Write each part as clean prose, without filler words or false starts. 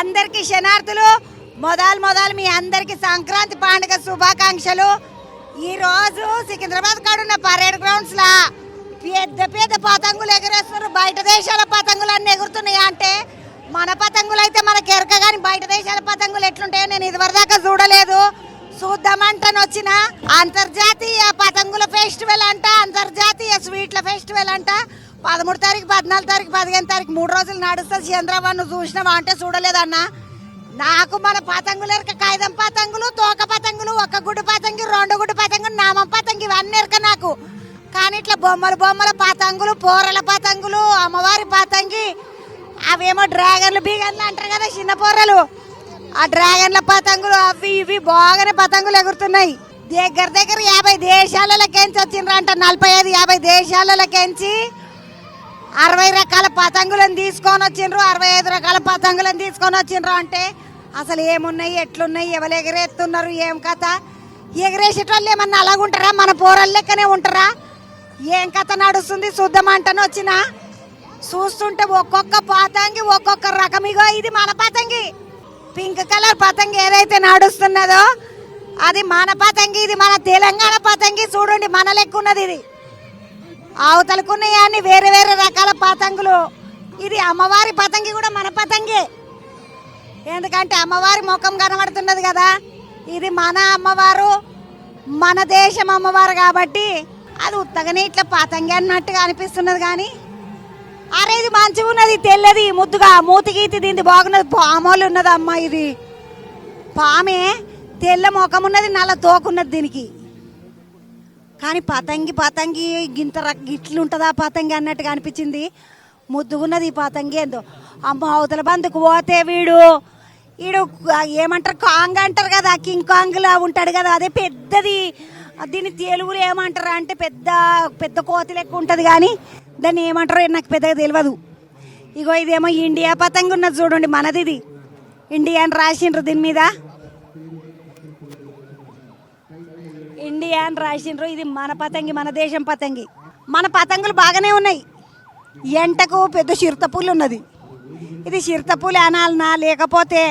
అందరికి శనార్థులు. మొదలు మీ అందరికి సంక్రాంతి పండుగ శుభాకాంక్షలు. ఈ రోజు సికింద్రాబాద్ కాడున్న పరేడ్ గ్రౌండ్స్ లా పెద్ద పెద్ద పతంగులు ఎగరేస్తున్నారు. బయట దేశాల పతంగులు అన్ని ఎగురుతున్నాయి. అంటే మన పతంగులు అయితే మనకి ఎరక, కానీ బయట దేశాల పతంగులు ఎట్లుంటాయో నేను ఇదివరదాకా చూడలేదు. చూద్దామంటాను వచ్చిన. అంతర్జాతీయ పతంగుల ఫెస్టివల్ అంట, అంతర్జాతీయ స్వీట్ల ఫెస్టివల్ అంట. 13 తారీఖు, 14 తారీఖు, 15 తారీఖు 3 రోజులు నడుస్తుంది. చంద్రబాబు నువ్వు చూసినావా అంటే చూడలేదన్నా. నాకు మన పతంగులు ఎరక, కాగితం పతంగులు, తోక పతంగులు, ఒక గుడ్డు పతంగి, 2 గుడ్డు పతంగులు, నామం పతంగి ఇవన్నీ ఎరక నాకు. కానీ ఇట్లా బొమ్మల పతంగులు, పోరల పతంగులు, అమ్మవారి పతంగి, అవేమో డ్రాగన్లు బీగన్లు అంటారు కదా చిన్న పోరలు, ఆ డ్రాగన్ల పతంగులు అవి ఇవి బాగానే పతంగులు ఎగురుతున్నాయి. దగ్గర 50 దేశాలకెంచి వచ్చిండ్రంట. 45-50 దేశాలకెంచి 60 రకాల పతంగులను తీసుకొని వచ్చిండ్రు. 65 రకాల పతంగులను తీసుకొని వచ్చిండ్రు. అంటే అసలు ఏమున్నాయి, ఎట్లున్నాయి, ఎవరు ఎగరేస్తున్నారు, ఏం కథ? ఎగరేసేటోళ్ళు ఏమన్నా అలాగుంటారా? మన పోరల లెక్కనే ఉంటారా? ఏం కథ నడుస్తుంది చూద్దామంటాను వచ్చిన. చూస్తుంటే ఒక్కొక్క పతంగి ఒక్కొక్క రకమిగో. ఇది మన పతంగి, పింక్ కలర్ పతంగి ఏదైతే నడుస్తున్నదో అది మన పతంగి. ఇది మన తెలంగాణ పతంగి. చూడండి మన లెక్క ఉన్నది. ఇది అవతలకున్నాయని వేరే వేరే రకాల పతంగులు. ఇది అమ్మవారి పతంగి కూడా మన పతంగి. ఎందుకంటే అమ్మవారి ముఖం కనబడుతున్నది కదా. ఇది మన అమ్మవారు, మన దేశం అమ్మవారు కాబట్టి అది ఉత్తగానే ఇట్లా పతంగి అన్నట్టుగా అనిపిస్తున్నది. కానీ అరే ఇది మంచిగా ఉన్నది, తెల్లది, ముద్దుగా, మూతిగీతి దీనికి బాగున్నది. పామోలు ఉన్నది అమ్మ. ఇది పామే, తెల్ల ముఖం ఉన్నది, నల్ల తోకున్నది దీనికి. కానీ పతంగి గింత ఇట్లుంటుందా పతంగి అన్నట్టుగా అనిపించింది. ముద్దుగున్నది ఈ పతంగి. ఏందో అమ్మ అవతల బందుకు పోతే వీడు ఏమంటారు, కాంగ్ అంటారు కదా, కింగ్ కాంగ్లా ఉంటాడు కదా, అదే పెద్దది. దీన్ని తెలుగులో ఏమంటారు అంటే పెద్ద పెద్ద కోతి లెక్క ఉంటుంది. కానీ దాన్ని ఏమంటారో నాకు పెద్దగా తెలియదు. ఇగో ఇదేమో ఇండియా పతంగి ఉన్నది చూడండి, మనది. ఇది ఇండియా అని రాసిండ్రు దీని మీద, ఇండియా అని రాసిండ్రు. ఇది మన పతంగి, మన దేశం పతంగి. మన పతంగులు బాగానే ఉన్నాయి. ఎంటకు పెద్ద చిరుతపూలు ఉన్నది. ఇది చిరుతపూలు అనాలనా, లేకపోతే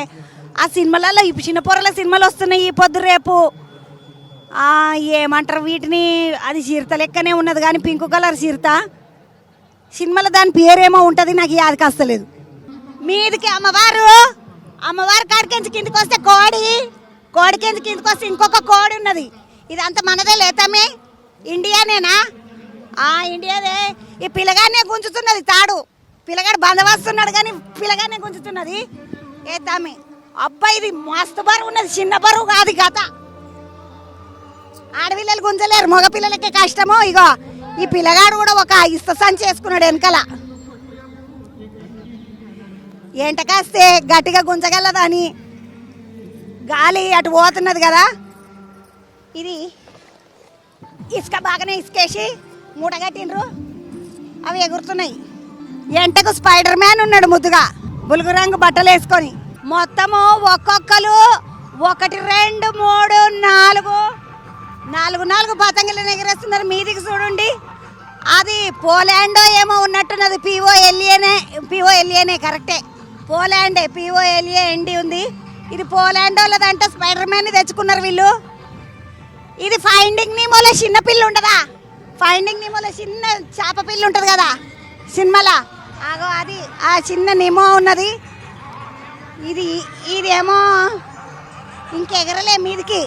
ఆ సినిమాలలో చిన్న పొరల సినిమాలు వస్తున్నాయి ఈ పొద్దు రేపు, ఏమంటారు వీటిని, అది చిరుత లెక్కనే ఉన్నది. కానీ పింక్ కలర్ చిరుత సినిమాలో దాని పేరేమో ఉంటుంది, నాకు యాది కాస్తలేదు. మీదికి అమ్మవారు కాడికించి కిందికి వస్తే కోడికించి కిందికి వస్తే ఇంకొక కోడి ఉన్నది. ఇదంతా మనదే లేతమే, ఇండియానేనా? ఇండియాదే. ఈ పిల్లగానే గుంజుతున్నది తాడు. పిల్లగాడు బందవస్తున్నాడు కానీ పిల్లగానే గుంజుతున్నది. ఏ తమ్మి అబ్బా, ఇది మస్తు బరువు ఉన్నది, చిన్న బరువు కాదు కథ. ఆడపిల్లలు గుంజలేరు, మగ పిల్లలకే కష్టమో. ఇగో ఈ పిల్లగాడు కూడా ఒక ఇస్త సంచి చేసుకున్నాడు వెనకాల. ఎంటకాస్తే గట్టిగా గుంజగలదని గాలి అటు పోతున్నది కదా. ఇది ఇసుక బాగానే ఇసుకేసి మూటగట్టిండ్రు, అవి ఎగురుతున్నాయి. ఎంటకు స్పైడర్ మ్యాన్ ఉన్నాడు ముద్దుగా, బులుగు రంగు బట్టలు వేసుకొని. మొత్తము ఒక్కొక్కరు 1 2 3 4 పతంగులను ఎగరేస్తున్నారు. మీదికి చూడండి, అది పోలాండో ఏమో ఉన్నట్టున్నది. పిఓఎల్ఏనే కరెక్టే, పోలాండే. POLAND ఉంది. ఇది పోలాండోలదంటే స్పైడర్ మ్యాన్ తెచ్చుకున్నారు వీళ్ళు. ఇది ఫైండింగ్ నీమోలో చిన్న పిల్ల ఉండదా, ఫైండింగ్ నీమోలో చిన్న చేప పిల్ల ఉంటుంది కదా సినిమాలో, అగో అది ఆ చిన్న నిమో ఉన్నది. ఇదేమో ఇంకెగరలే మీదికి.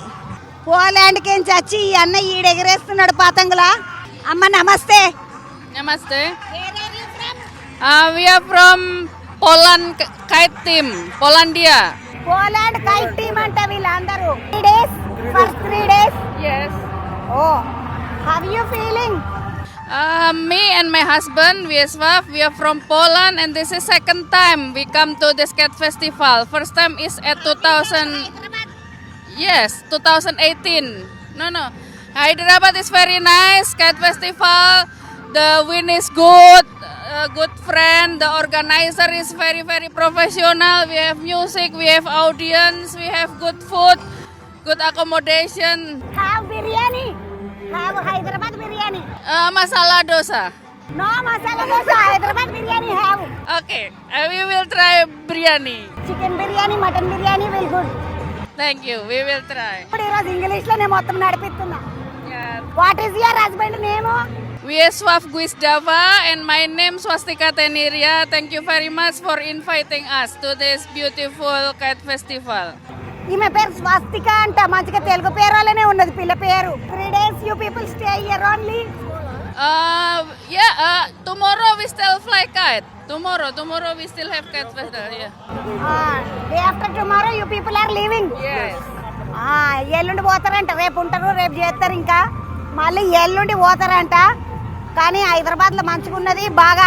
పోలాండ్కి ఏం చచ్చి ఈ అన్న ఈడెగరేస్తున్నాడు పతంగులా. అమ్మ namaste. Namaste. We are from Poland kite team, Polandia. Poland kite team అంట వీళ్ళందరూ. 3 days, first 3 days. Yes. Oh, how are you feeling? Me and my husband, Wiesław, we are from Poland, and this is second time we come to this kite festival. First time is at 2018. No. Hyderabad is very nice kite festival. The wind is good. Good friend. The organizer is very professional. We have music, we have audience, we have good food, good accommodation. Have biryani. Have Hyderabad biryani. Masala dosa. No masala dosa Hyderabad biryani have Okay, we will try biryani. Chicken biryani mutton biryani will good Thank you. We will try. ఇప్పుడు ఈరోజు English లోనే మొత్తం నడిపిస్తున్నా Yeah. What is your husband name Wieswaf Guisdava and my name Swastika Teniria. Thank you very much for inviting us to this beautiful kite festival. ఈమె పేరు స్వస్తిక అంట మంచిగా తెలుగు పేరులోనే ఉన్నది పిల్ల పేరు 3 days you people stay here only Tomorrow we still fly kite. Tomorrow we still have kite festival. Yeah. day after tomorrow you people are leaving Yes. ఎల్లుండి పోతారంట రేపు ఉంటారు రేపు చేస్తారు ఇంకా మళ్ళీ ఎల్లుండి పోతారంట కానీ హైదరాబాద్లో మంచిగా ఉన్నది బాగా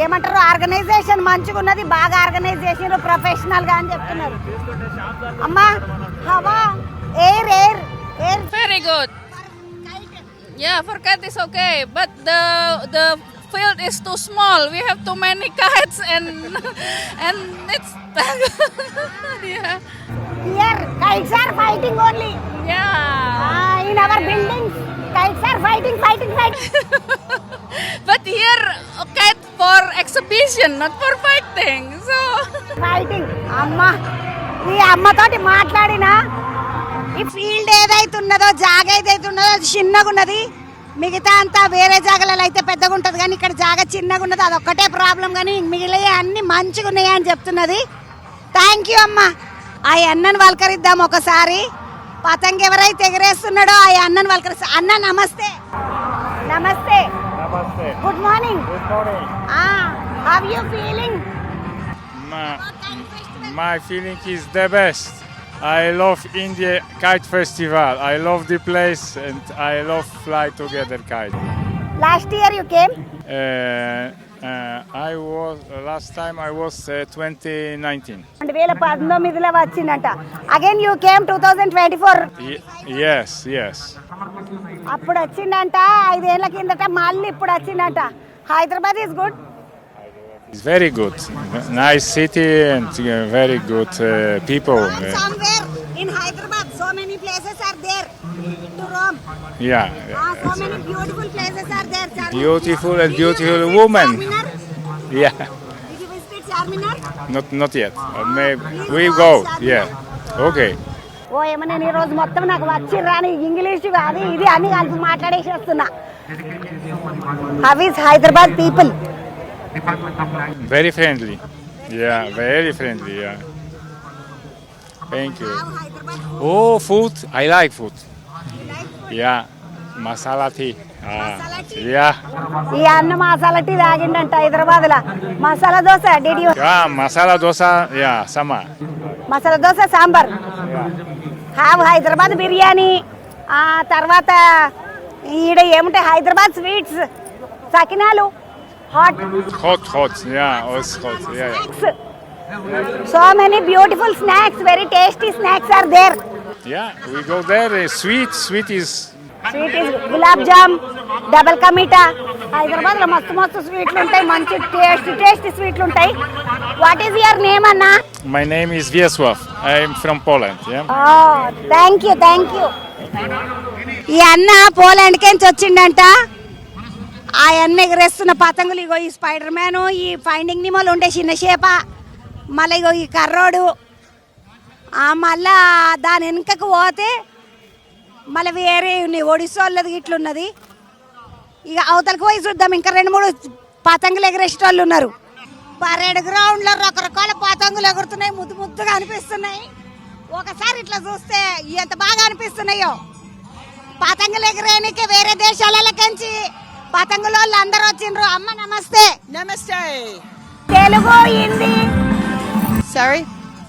ఏమంటారు ఆర్గనైజేషన్ మంచిగా ఉన్నది బాగా ఆర్గనైజ్ చేసినారు ప్రొఫెషనల్గా అని చెప్తున్నారు అమ్మా హవా air air air Very good. Yeah, for kite is okay, but the field is too small. We have too many kites and it's yeah. Here kites are fighting only Yeah. in our buildings kites are fighting But here kite for exhibition, not for fighting. So fighting అమ్మ ఈ అమ్మతోటి మాట్లాడినా ఈ field ఏదైతున్నదో జాగా ఏదైతున్నదో అది చిన్నగా ఉన్నది మిగతా అంతా వేరే జాగాలలో అయితే పెద్దగా ఉంటుంది కానీ ఇక్కడ జాగా చిన్నగా ఉన్నది అదొక్కటే ప్రాబ్లం కానీ మిగిలిన అన్ని మంచిగా ఉన్నాయి అని చెప్తున్నది థ్యాంక్ యూ అమ్మ ఆ అన్నను వల్కరిద్దాం ఒకసారి పతంగ ఎవరైతే ఎగరేస్తున్నాడో ఆ అన్నను వల్కరిస్తా అన్న నమస్తే నమస్తే Namaste. Good morning Good morning. How you feeling My feeling is the best. I love India Kite Festival. I love the place and I love fly together kite. Last year you came I was last time I was 2019. 2019లో వచ్చిందంట again you came 2024 Yes. అప్పుడు వచ్చిందంట 5 ఏళ్ల కిందట మళ్ళీ ఇప్పుడు వచ్చిందంట Hyderabad is good It's very good. Nice city and very good people. somewhere in Hyderabad so many places are there to roam Yeah. so many beautiful places are there Beautiful and Did you beautiful visit woman. Charminar? Yeah. Did you visit Charminar? Not yet. Maybe we go. Yeah. Okay. ఓ ఏమో నేను ఈ రోజు మొత్తం నాకు వచ్చి రాని English అది ఇది అన్ని కలిపి మాట్లాడేసి వస్తున్నా how is Hyderabad people Very friendly. Yeah, very friendly. Yeah. Thank you. Oh, food. I like food. Yeah. Masala tea. Masala tea? Yeah. ఈ అన్న మసాలా టీ తాగిండంట హైదరాబాద్ లా masala dosa did you Yeah, masala dosa. Yeah, sama. Masala dosa sambar have Hyderabad biryani ఆ తర్వాత ఈడ ఏముంటాయి Hyderabad sweets సకినాలు hot Hot. Yeah, it's hot. Yeah. So many beautiful snacks very tasty snacks are there Yeah, we go there. Sweet is. Sweet is gulab jam double కమీటా హైదరాబాద్ లో మస్తు స్వీట్లు ఉంటాయి మంచి టేస్టీ స్వీట్లు ఉంటాయి వాట్ ఈస్ యువర్ నేమ్ అన్నా My name is Wiesław. I'm from Poland. Yeah. Thank you ఈ అన్న పోలాండ్ కెంచి వచ్చిండంట ఆ అన్న ఎగరేస్తున్న పతంగులు ఇగో ఈ స్పైడర్ మ్యాన్ ఈ ఫైండింగ్ నిమోలు ఉండే చిన్న చేప మళ్ళీ ఇగో ఈ కర్రోడు మళ్ళా దాని వెనుకకు పోతే మళ్ళీ వేరే ఉన్నాయి ఒడిస్సా వాళ్ళది ఇట్లున్నది ఇక అవతలకు పోయి చూద్దాం ఇంకా 2-3 పతంగులు ఎగరేసేటోళ్ళు ఉన్నారు పరేడ్ గ్రౌండ్లో రకరకాల పతంగులు ఎగురుతున్నాయి ముద్దుగా అనిపిస్తున్నాయి ఒకసారి ఇట్లా చూస్తే ఎంత బాగా అనిపిస్తున్నాయో పతంగులు ఎగరేయడానికి వేరే దేశాలకి పతంగుల వాళ్ళు అందరూ వచ్చిండ్రు అమ్మ namaste Namaste. Telugu Hindi Sorry?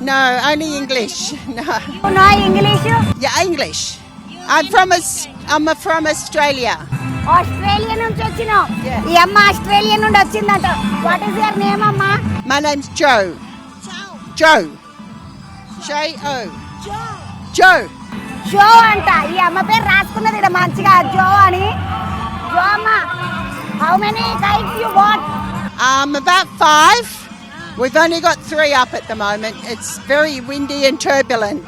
No, only English. No. No English Yeah, English. I'm from Australia. Australia నుంచి వచ్చినావు Yeah. ఈ అమ్మ ఆస్ట్రేలియా నుండి వచ్చిందంట వాట్ ఈస్ యువర్ నేమ్ అమ్మా My name's Joe. Joe. J-O. Joe. Joe అంట ఈ అమ్మ పేరు రాసుకున్నది ఇక్కడ మంచిగా జో అని జో అమ్మ how many kites you got About 5. We've only got 3 up at the moment. It's very windy and turbulent.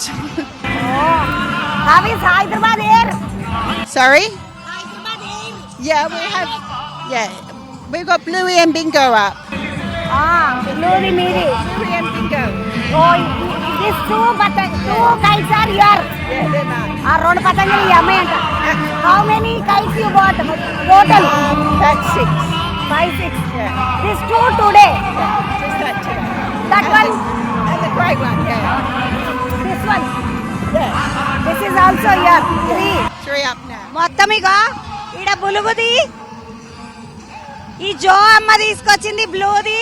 How is Hyderabad air Sorry? Hyderabad air Yeah, we have. Yeah, We've got Bluey and Bingo up. Bluey మీది. Bluey and Bingo. Oh, these two kites are yours. Yeah, they're mine. ఆ రెండు పతంగులు ఈ అమ్మాయి అంట. How many kites you bought total? That's 6. 5, 6. Yeah. These two today. Just that today. That And one. And the grey one, yeah. This one. Yeah. This is also yours. 3. 3 up now. మొత్తం ఇక ఈడ బులుగుది, ఈ జో అమ్మ తీసుకొచ్చింది బ్లూది,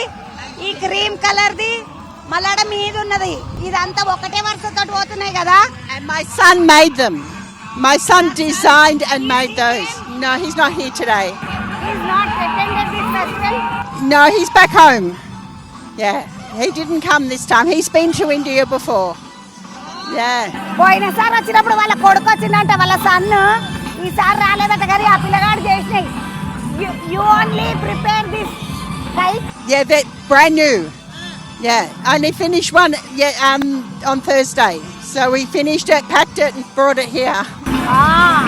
ఈ cream కలర్ది, మళ్ళాడ మీద ఉన్నది. ఇదంతా ఒకటే వరుసతో పోతున్నాయి కదా. And my son made them. My son designed and made those. No, he's not here today. He's not attended this festival. No, he's back home. Yeah, he didn't come this time. He's been to India before. Yeah. పోయినసారి వచ్చినప్పుడు వాళ్ళ కొడుకు వచ్చిందంట, వాళ్ళ సన్ను. ఈసారి రాలేదట కానీ ఆ పిల్లగాడు చేసినాయి. You only prepare this kite? Yeah, they're brand new. Yeah, only finished one on Thursday. So we finished it, packed it and brought it here. Ah.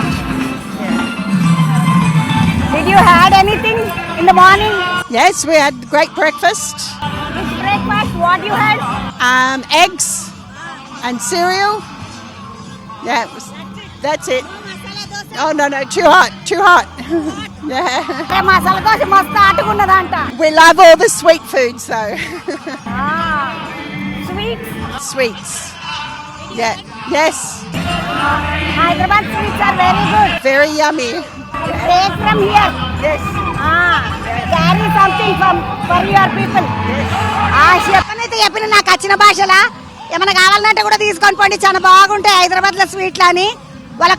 Did you had anything in the morning? Yes, we had great breakfast. This breakfast, what you had? Eggs and cereal. Yeah, that's it. Oh, no, too hot. Yeah. Masala dosa మస్తు ఆటుకున్నదంట. We love all the sweet foods though. Sweets. Sweets. Yeah. Yes. Hyderabad sweets are very good. Very yummy. Take from here. Yes. Carry something for your people. చెప్పిన నాకు వచ్చిన భాషలా ఏమైనా కావాలంటే కూడా తీసుకొని పోండి, చాలా బాగుంటాయి హైదరాబాద్ లో స్వీట్లు అని. వాళ్ళ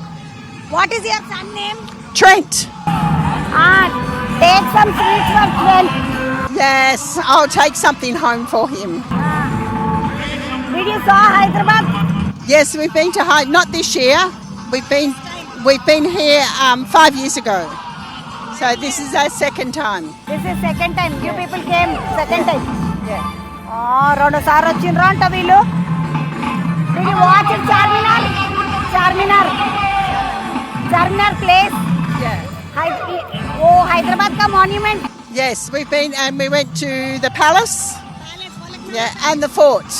what is your son name? Trent. Take some sweets for Trent. Yes, I'll take something home for him. Did you saw Hyderabad? Yes, we've been to Hyde. Not this year. We've been here 5 years ago. So this is our second time. This is second time. You people came second time. Yeah. రెండు సార్లు వచ్చిండ్రు అంట వీళ్ళు. Did you watch it, Charminar? Charminar place. Yeah. Hyderabad ka monument. Yes, we've been and we went to the palace. Yeah, and the fort.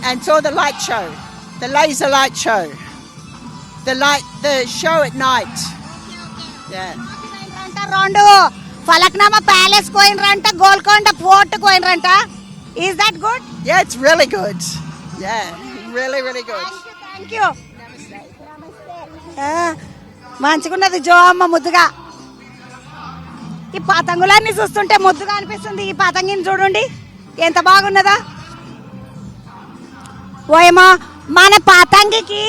And saw the light show. The laser light show. The show at night. Yeah. రెండు Falaknuma palace పోయినరంట, Golconda fort పోయినరంట. Is that good? Yeah, it's really good. Yeah, really good. Thank you. మంచిగున్నది జో అమ్మ ముద్దుగా. ఈ పతంగులన్నీ చూస్తుంటే ముద్దుగా అనిపిస్తుంది. ఈ పతంగిని చూడండి ఎంత బాగున్నదా. ఓయమా, మన పతంగికి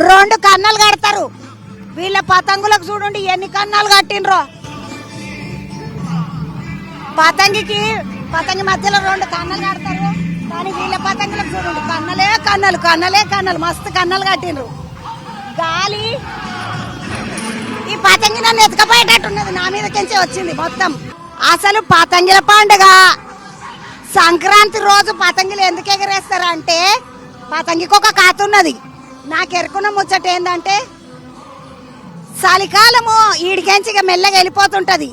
2 కన్నాలు కడతారు. వీళ్ళ పతంగులకు చూడండి ఎన్ని కన్నాలు కట్టిండ్రో. పతంగి మధ్యలో 2 కన్నాలు కడతారు, కానీ వీళ్ళ పతంగులకు చూడండి కన్నలే మస్తు కన్నాలు కట్టిండ్రు. గాలి ఈ పతంగి నన్ను ఎత్తుకపోయేటట్టున్నది, నా మీదకించే వచ్చింది మొత్తం. అసలు పతంగిల పండుగ సంక్రాంతి రోజు పతంగిలు ఎందుకు ఎగరేస్తారంటే పతంగికి ఒక కథ ఉన్నది. నాకు ఎరుకున్న ముచ్చట ఏంటంటే చలికాలము ఈడికెంచి ఇక మెల్లగా వెళ్ళిపోతుంటది.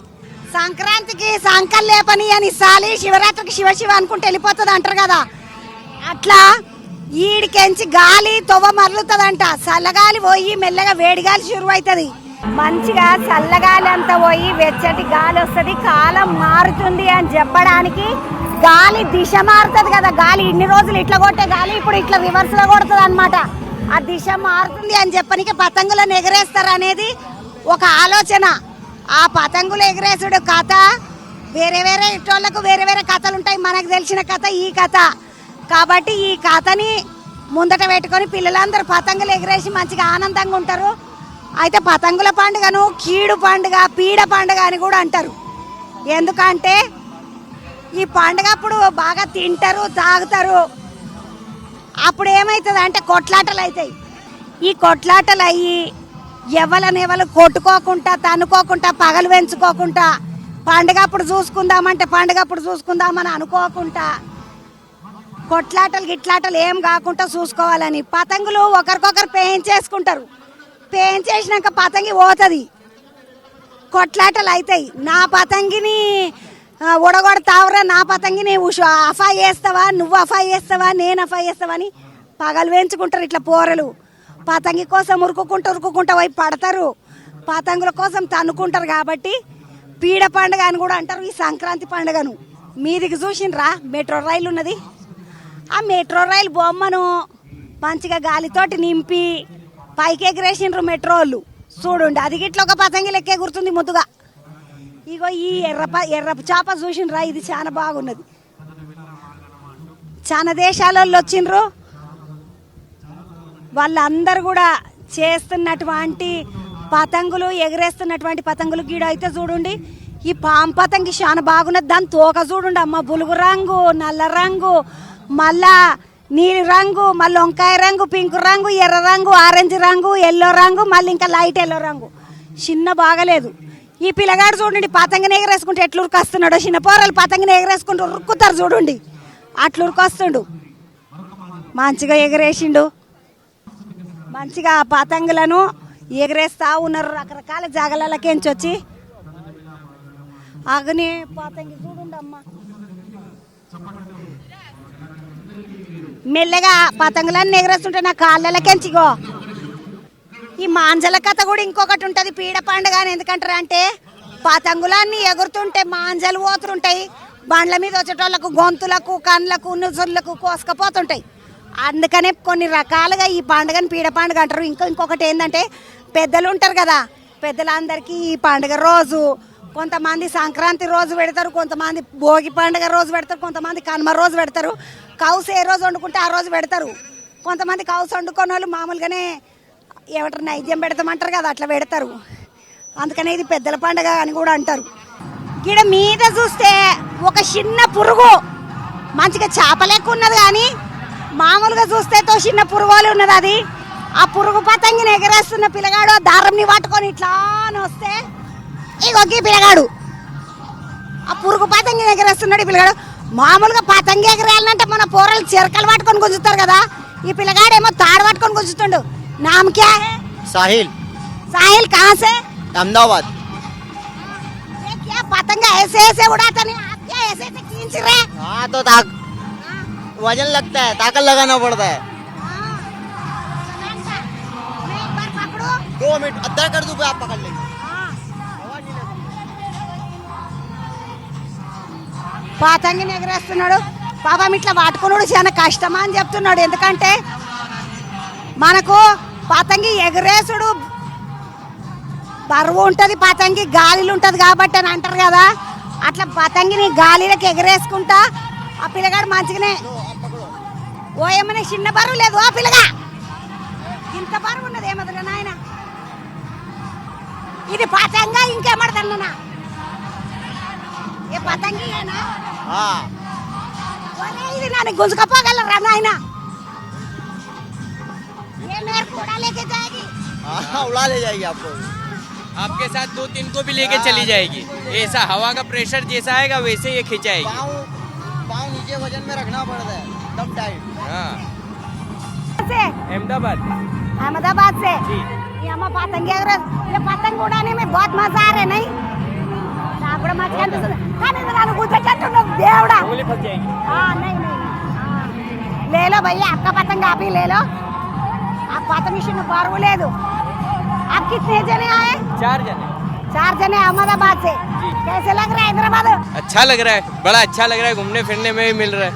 సంక్రాంతికి సంకల్లేపని అని సాలి, శివరాత్రికి శివ అనుకుంటే వెళ్ళిపోతుంది అంటారు కదా. అట్లా ఈడికెంచి గాలి తొవ్వ మరలుతుందంట. చల్లగాలి పోయి మెల్లగా వేడిగాలి షురువు అవుతుంది. మంచిగా చల్లగాలి అంతా పోయి వెచ్చటి గాలి వస్తుంది. కాలం మారుతుంది అని చెప్పడానికి గాలి దిశ మారుతుంది కదా. గాలి ఇన్ని రోజులు ఇట్లా కొట్టే గాలి ఇప్పుడు ఇట్లా రివర్స్ లో కొడుతుంది అనమాట. ఆ దిశ మారుతుంది అని చెప్పనికి పతంగులను ఎగరేస్తారు అనేది ఒక ఆలోచన. ఆ పతంగులు ఎగరేసుడు కథ వేరే ఇటోళ్ళకు వేరే కథలు ఉంటాయి. మనకు తెలిసిన కథ ఈ కథ కాబట్టి ఈ కథని ముందట పెట్టుకొని పిల్లలందరూ పతంగులు ఎగరేసి మంచిగా ఆనందంగా ఉంటారు. అయితే పతంగుల పండుగను కీడు పండుగ, పీడ పండుగ అని కూడా అంటారు. ఎందుకంటే ఈ పండుగ అప్పుడు బాగా తింటారు, తాగుతారు. అప్పుడు ఏమవుతుంది అంటే కొట్లాటలు అవుతాయి. ఈ కొట్లాటలు అయ్యి ఎవరు కొట్టుకోకుండా, తన్నుకోకుండా, పగలు పెంచుకోకుండా, పండుగ అప్పుడు చూసుకుందామని అనుకోకుండా, కొట్లాటలు గిట్లాటలు ఏం కాకుండా చూసుకోవాలని పతంగులు ఒకరికొకరు పేయించేసుకుంటారు. పేయించేసినాక పతంగి పోతుంది. కొట్లాటలు అవుతాయి. నా పతంగిని ఉడగొడతావురా, నా పతంగిని అఫా చేస్తావా, నువ్వు అఫా చేస్తావా, నేను అఫా చేస్తావా అని పగలు వేయించుకుంటారు ఇట్లా పోరలు. పతంగి కోసం ఉరుకుంటా పోయి పడతారు, పతంగుల కోసం తన్నుకుంటారు. కాబట్టి పీడ పండుగ అని కూడా అంటారు ఈ సంక్రాంతి పండుగను. మీదికి చూసిండ్రా మెట్రో రైలు ఉన్నది, ఆ మెట్రో రైలు బొమ్మను మంచిగా గాలితోటి నింపి పైకి ఎగిరేసిండ్రు మెట్రోళ్ళు. చూడండి అది గిట్ల ఒక పతంగి లెక్కే గుర్తుంది ముద్దుగా. ఇగో ఈ ఎర్ర చేప చూసిండ్రా, ఇది చాలా బాగున్నది. చాలా దేశాలలో వచ్చిండ్రు, వాళ్ళందరూ కూడా చేస్తున్నటువంటి పతంగులు, ఎగరేస్తున్నటువంటి పతంగులు గీడ అయితే చూడండి. ఈ పాము పతంగి చాలా బాగున్నది. దాని తోక చూడండి అమ్మ, బులుగు రంగు, నల్ల రంగు, మళ్ళా నీలి రంగు, మళ్ళీ వంకాయ రంగు, పింక్ రంగు, ఎర్ర రంగు, ఆరెంజ్ రంగు, ఎల్లో రంగు, మళ్ళీ ఇంకా లైట్ ఎల్లో రంగు. చిన్న బాగలేదు. ఈ పిల్లగాడు చూడండి పతంగిని ఎగరేసుకుంటే ఎట్లు ఉరికొస్తున్నాడు. చిన్న పోరలు పతంగిని ఎగరేసుకుంటూ ఉరుక్కుతారు చూడండి, అట్లు ఉరికొస్తుండు. మంచిగా ఎగరేసిండు, మంచిగా పతంగులను ఎగరేస్తా ఉన్నారు. రకరకాల జాగాలకెంచి వచ్చి అగ్ని పతంగి చూడండి అమ్మ, మెల్లగా పతంగులన్నీ ఎగరేస్తుంటే నా కాళ్ళకెంచిగో. ఈ మాంజల కథ కూడా ఇంకొకటి ఉంటుంది పీడ పండుగ అని. ఎందుకంటారు అంటే పతంగులన్నీ ఎగురుతుంటే మాంజలు పోతుంటాయి, బండ్ల మీద వచ్చేటోళ్ళకు గొంతులకు, కళ్ళకు, నుజుర్లకు కోసుకపోతుంటాయి. అందుకనే కొన్ని రకాలుగా ఈ పండుగని పీడ పండుగ అంటారు. ఇంకొకటి ఏంటంటే పెద్దలు ఉంటారు కదా, పెద్దలందరికీ ఈ పండుగ రోజు కొంతమంది సంక్రాంతి రోజు పెడతారు, కొంతమంది భోగి పండుగ రోజు పెడతారు, కొంతమంది కనుమ రోజు పెడతారు. కౌసు ఏ రోజు వండుకుంటే ఆ రోజు పెడతారు. కొంతమంది కౌసు వండుకునే వాళ్ళు మామూలుగానే ఏమంటారు నైద్యం పెడతామంటారు కదా, అట్లా పెడతారు. అందుకనే ఇది పెద్దల పండుగ అని కూడా అంటారు. గిడ మీద చూస్తే ఒక చిన్న పురుగు మంచిగా చేప లెక్క ఉన్నది, కానీ మామూలుగా చూస్తే తో చిన్న పురుగులు ఉన్నది. అది ఆ పురుగు పతంగిని ఎగరేస్తున్న పిల్లగాడు దారంని పట్టుకొని ఇట్లా వస్తే ఇగో ఈ పిల్లగాడు ఆ పురుగు పతంగిని ఎగరేస్తున్నాడు. ఈ పిల్లగాడు మామూలుగా పతంగి ఎగరేయాలంటే మన పోరలు చెరకలు పట్టుకొని గుంజుతారు కదా, ఈ పిల్లగాడేమో తాడు పట్టుకొని గుంజుతుండు. नाम क्या है? साहिल। साहिल कहाँ से? अहमदाबाद। ये क्या पतंगा ऐसे ऐसे उड़ाता नहीं, आप क्या ऐसे ऐसे खींच रहे? हाँ तो वजन लगता है, ताकत लगाना पड़ता है। मैं एक बार पकड़ूं? 2 मिनट अद्धा कर दूं, आप पकड़ लेंगे। పతంగిని ఎగరేస్తున్నాడు పాపం. ఇట్లా పట్టుకున్నాడు చాలా కష్టమా అని చెప్తున్నాడు. ఎందుకంటే మనకు పతంగి ఎగరేసుడు బరువు ఉంటుంది, పతంగి గాలిలు ఉంటుంది కాబట్టి అని అంటారు కదా. అట్లా పతంగిని గాలిలోకి ఎగరేసుకుంటా ఆ పిల్లగాడు మంచిగానే. ఓ ఏమన్నా చిన్న బరువు లేదు ఆ పిల్లగా, ఇంత బరువు ఉన్నది ఏమదుగా నాయన. ఇది పతంగా ఇంకేమడదన్నా? ఏ పతంగి ఇది నన్ను గుంజుకపోగలరా నాయన? लेके जाएगी? हाँ, उड़ा ले जाएगी आपको। आपके साथ 2-3 को भी लेके चली जाएगी। ऐसा हवा का प्रेशर जैसा आएगा वैसे ये खिंचाएगी। पाँव नीचे वजन में रखना पड़ता है, दम टाइट। हाँ। से अहमदाबाद। अहमदाबाद से जी। ये हम पतंग ये पतंग उड़ाने में बहुत मजा आ रहा है नहीं? आपड़ा मत कर खाने में लाने कुछ अच्छा तुम देवड़ा उंगली फंस जाएगी। हाँ नहीं ले लो भैया, आपका पतंग आप ही ले लो। आप पतंग में बारू ले दो। आप कितने जने आए? 4 जने। 4 जने अहमदाबाद से। कैसे लग रहा है हैदराबाद? अच्छा लग रहा है, बड़ा अच्छा लग रहा है, घूमने फिरने में भी मिल रहा है।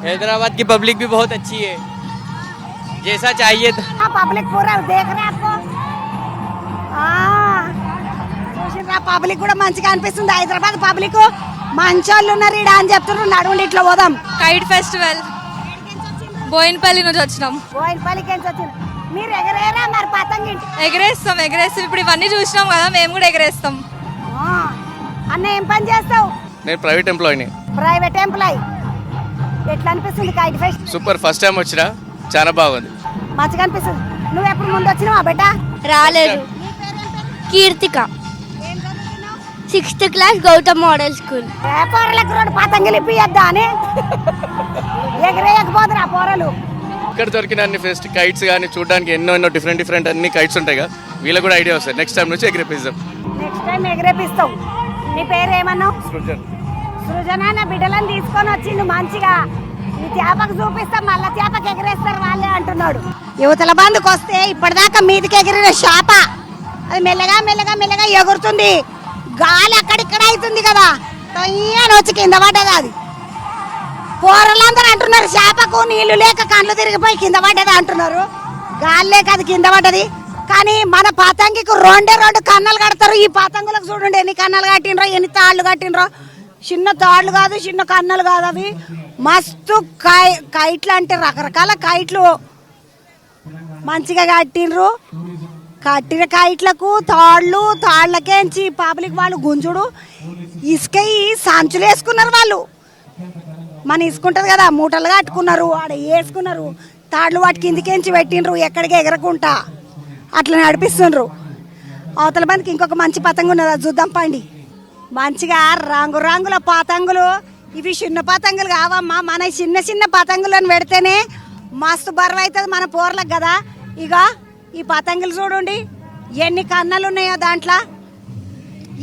हैदराबाद की पब्लिक भी बहुत अच्छी है, जैसा चाहिए था। पब्लिक पूरा देख रहे हैं आपको। పబ్లిక్ కూడా మంచిగా అనిపిస్తుంది. హైదరాబాద్ పబ్లిక్ మంచోళ్ళు ఉన్నారు ఈడ అని చెప్తున్నారు. నడుండి ఇట్లా పోదాం. కైట్ ఫెస్టివల్ బోయినపల్లి నుంచి వచ్చినాం. బోయినపల్లికి వచ్చింది. మీరు ఎగరేరా మరి పతంగి? ఎగరేస్తాం ఇప్పుడు ఇవన్నీ చూసినాం కదా, మేము కూడా ఎగరేస్తాం. అన్న ఏం పని చేస్తావు? నేను ప్రైవేట్ ఎంప్లాయీని. Private employee. ఎట్లా అనిపిస్తుంది kite pest? Super, first time వచ్చినా చాలా బాగుంది, మంచిగా అనిపిస్తుంది. నువ్వు ఎప్పుడు ముందు వచ్చినావా బేటా? రాలేదు. Keerthika, 6th class, Gautam model school. పోరలకు 2 పతంగులు ఇప్పియద్దా అని ఎగరేయకపోతున్నా పోరలు. ఇక్కడ దొరికిన అన్ని ఫెస్ట్ కైట్స్ కానీ చూడడానికి ఎన్నో డిఫరెంట్ అన్ని కైట్స్ ఉంటాయి కదా, వీళ్ళకి కూడా ఐడియా వస్తాయి. నెక్స్ట్ టైం నుంచి ఎగిరిపిద్దాం. నెక్స్ట్ ఫస్ట్ టైం ఎగరేపిస్తావు. నీ పేరు ఏమన్నావు? సృజన. నా బిడ్డలను తీసుకొని వచ్చిండు మంచిగా. ఈ చేపకు చూపిస్తాం, మళ్ళా చేపకి ఎగరేస్తారు వాళ్ళే అంటున్నాడు. యువతల బందుకు వస్తే ఇప్పటిదాకా మీదికి ఎగిరిన చేప అది మెల్లగా మెల్లగా మెల్లగా ఎగురుతుంది. గాలి అక్కడిక్కడ అవుతుంది కదా, తొయ్యని వచ్చి కింద పడ్డది. అది కూరలందరూ అంటున్నారు చేపకు నీళ్లు లేక కళ్ళు తిరిగిపోయి కింద పడ్డది అంటున్నారు. గాలి లేక అది కింద పడ్డది. కానీ మన పతంగికి రెండు కన్నలు కడతారు. ఈ పతంగులకు చూడండి ఎన్ని కన్నలు కట్టినరో, ఎన్ని తాళ్ళు కట్టినరో. చిన్న తాళ్ళు కాదు, చిన్న కన్నలు కాదు, అవి మస్తు కైట్లు అంటే రకరకాల కైట్లు మంచిగా కట్టినరు. కట్టిన కైట్లకు తాళ్ళకేంచి పబ్లిక్ వాళ్ళు గుంజుడు ఇసుక సంచులు వేసుకున్నారు. వాళ్ళు మన ఇసుకుంటది కదా, మూటలు కట్టుకున్నారు, ఆడ వేసుకున్నారు. తాళ్ళు వాటి కిందికేంచి పెట్టినరు, ఎక్కడికి ఎగరకుండా అట్లా నడిపిస్తుండ్రు. అవతల మందికి ఇంకొక మంచి పతంగు ఉన్నది, అది చూద్దాం పండి. మంచిగా రంగురంగుల పతంగులు. ఇవి చిన్న పతంగులు కావమ్మా, మన చిన్న చిన్న పతంగులను పెడితేనే మస్తు బరువు అవుతుంది మన పోర్లకు కదా. ఇక ఈ పతంగులు చూడండి ఎన్ని కన్నలు ఉన్నాయో దాంట్లో.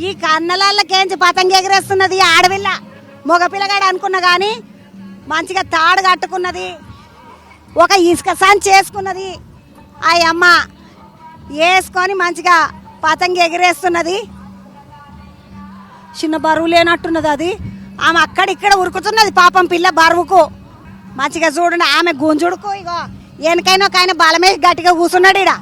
ఈ కన్నలకేంచి పతంగి ఎగరేస్తున్నది ఆడపిల్ల. మగపిల్లగాడు అనుకున్నా కానీ మంచిగా తాడు కట్టుకున్నది, ఒక ఇసుక సంచి వేసుకున్నది. ఆ అమ్మ వేసుకొని మంచిగా పతంగి ఎగరేస్తున్నది. చిన్న బరువు లేనట్టున్నది అది. ఆమె అక్కడిక్కడ ఉరుకుతున్నది పాపం పిల్ల బరువుకు. మంచిగా చూడండి ఆమె గుంజుడుకు. ఇగో వెనకైనా బలమే గట్టిగా కూర్చున్నాడు. ఇడ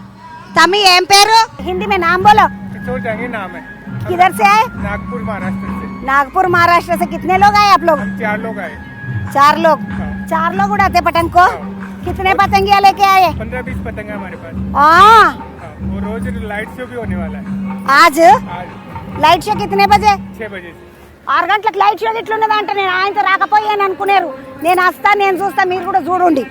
తమ్మి ఏం పేరు? హిందీ మే నామ్ బోలో. किशोर जहांगीर नाम है. किधर से आए? नागपुर महाराष्ट्र से. नागपुर महाराष्ट्र से. कितने लोग आए आप लोग? हम 4 लोग आए. 4 लोग उड़ाते पतंग को. कितने पतंगिया लेके आए? 15-20 पतंग है हमारे पास. हाँ, वो रोज लाइट शो भी होने वाला है. आज లైట్ షో కితనే బజే? 6 बजे. 6 గంటలకు లైట్ షో ఇట్లున్నది అంటే నేను ఆయనతో రాకపోయాను అనుకున్నారు. నేను వస్తా, నేను చూస్తా, మీరు కూడా చూడండి.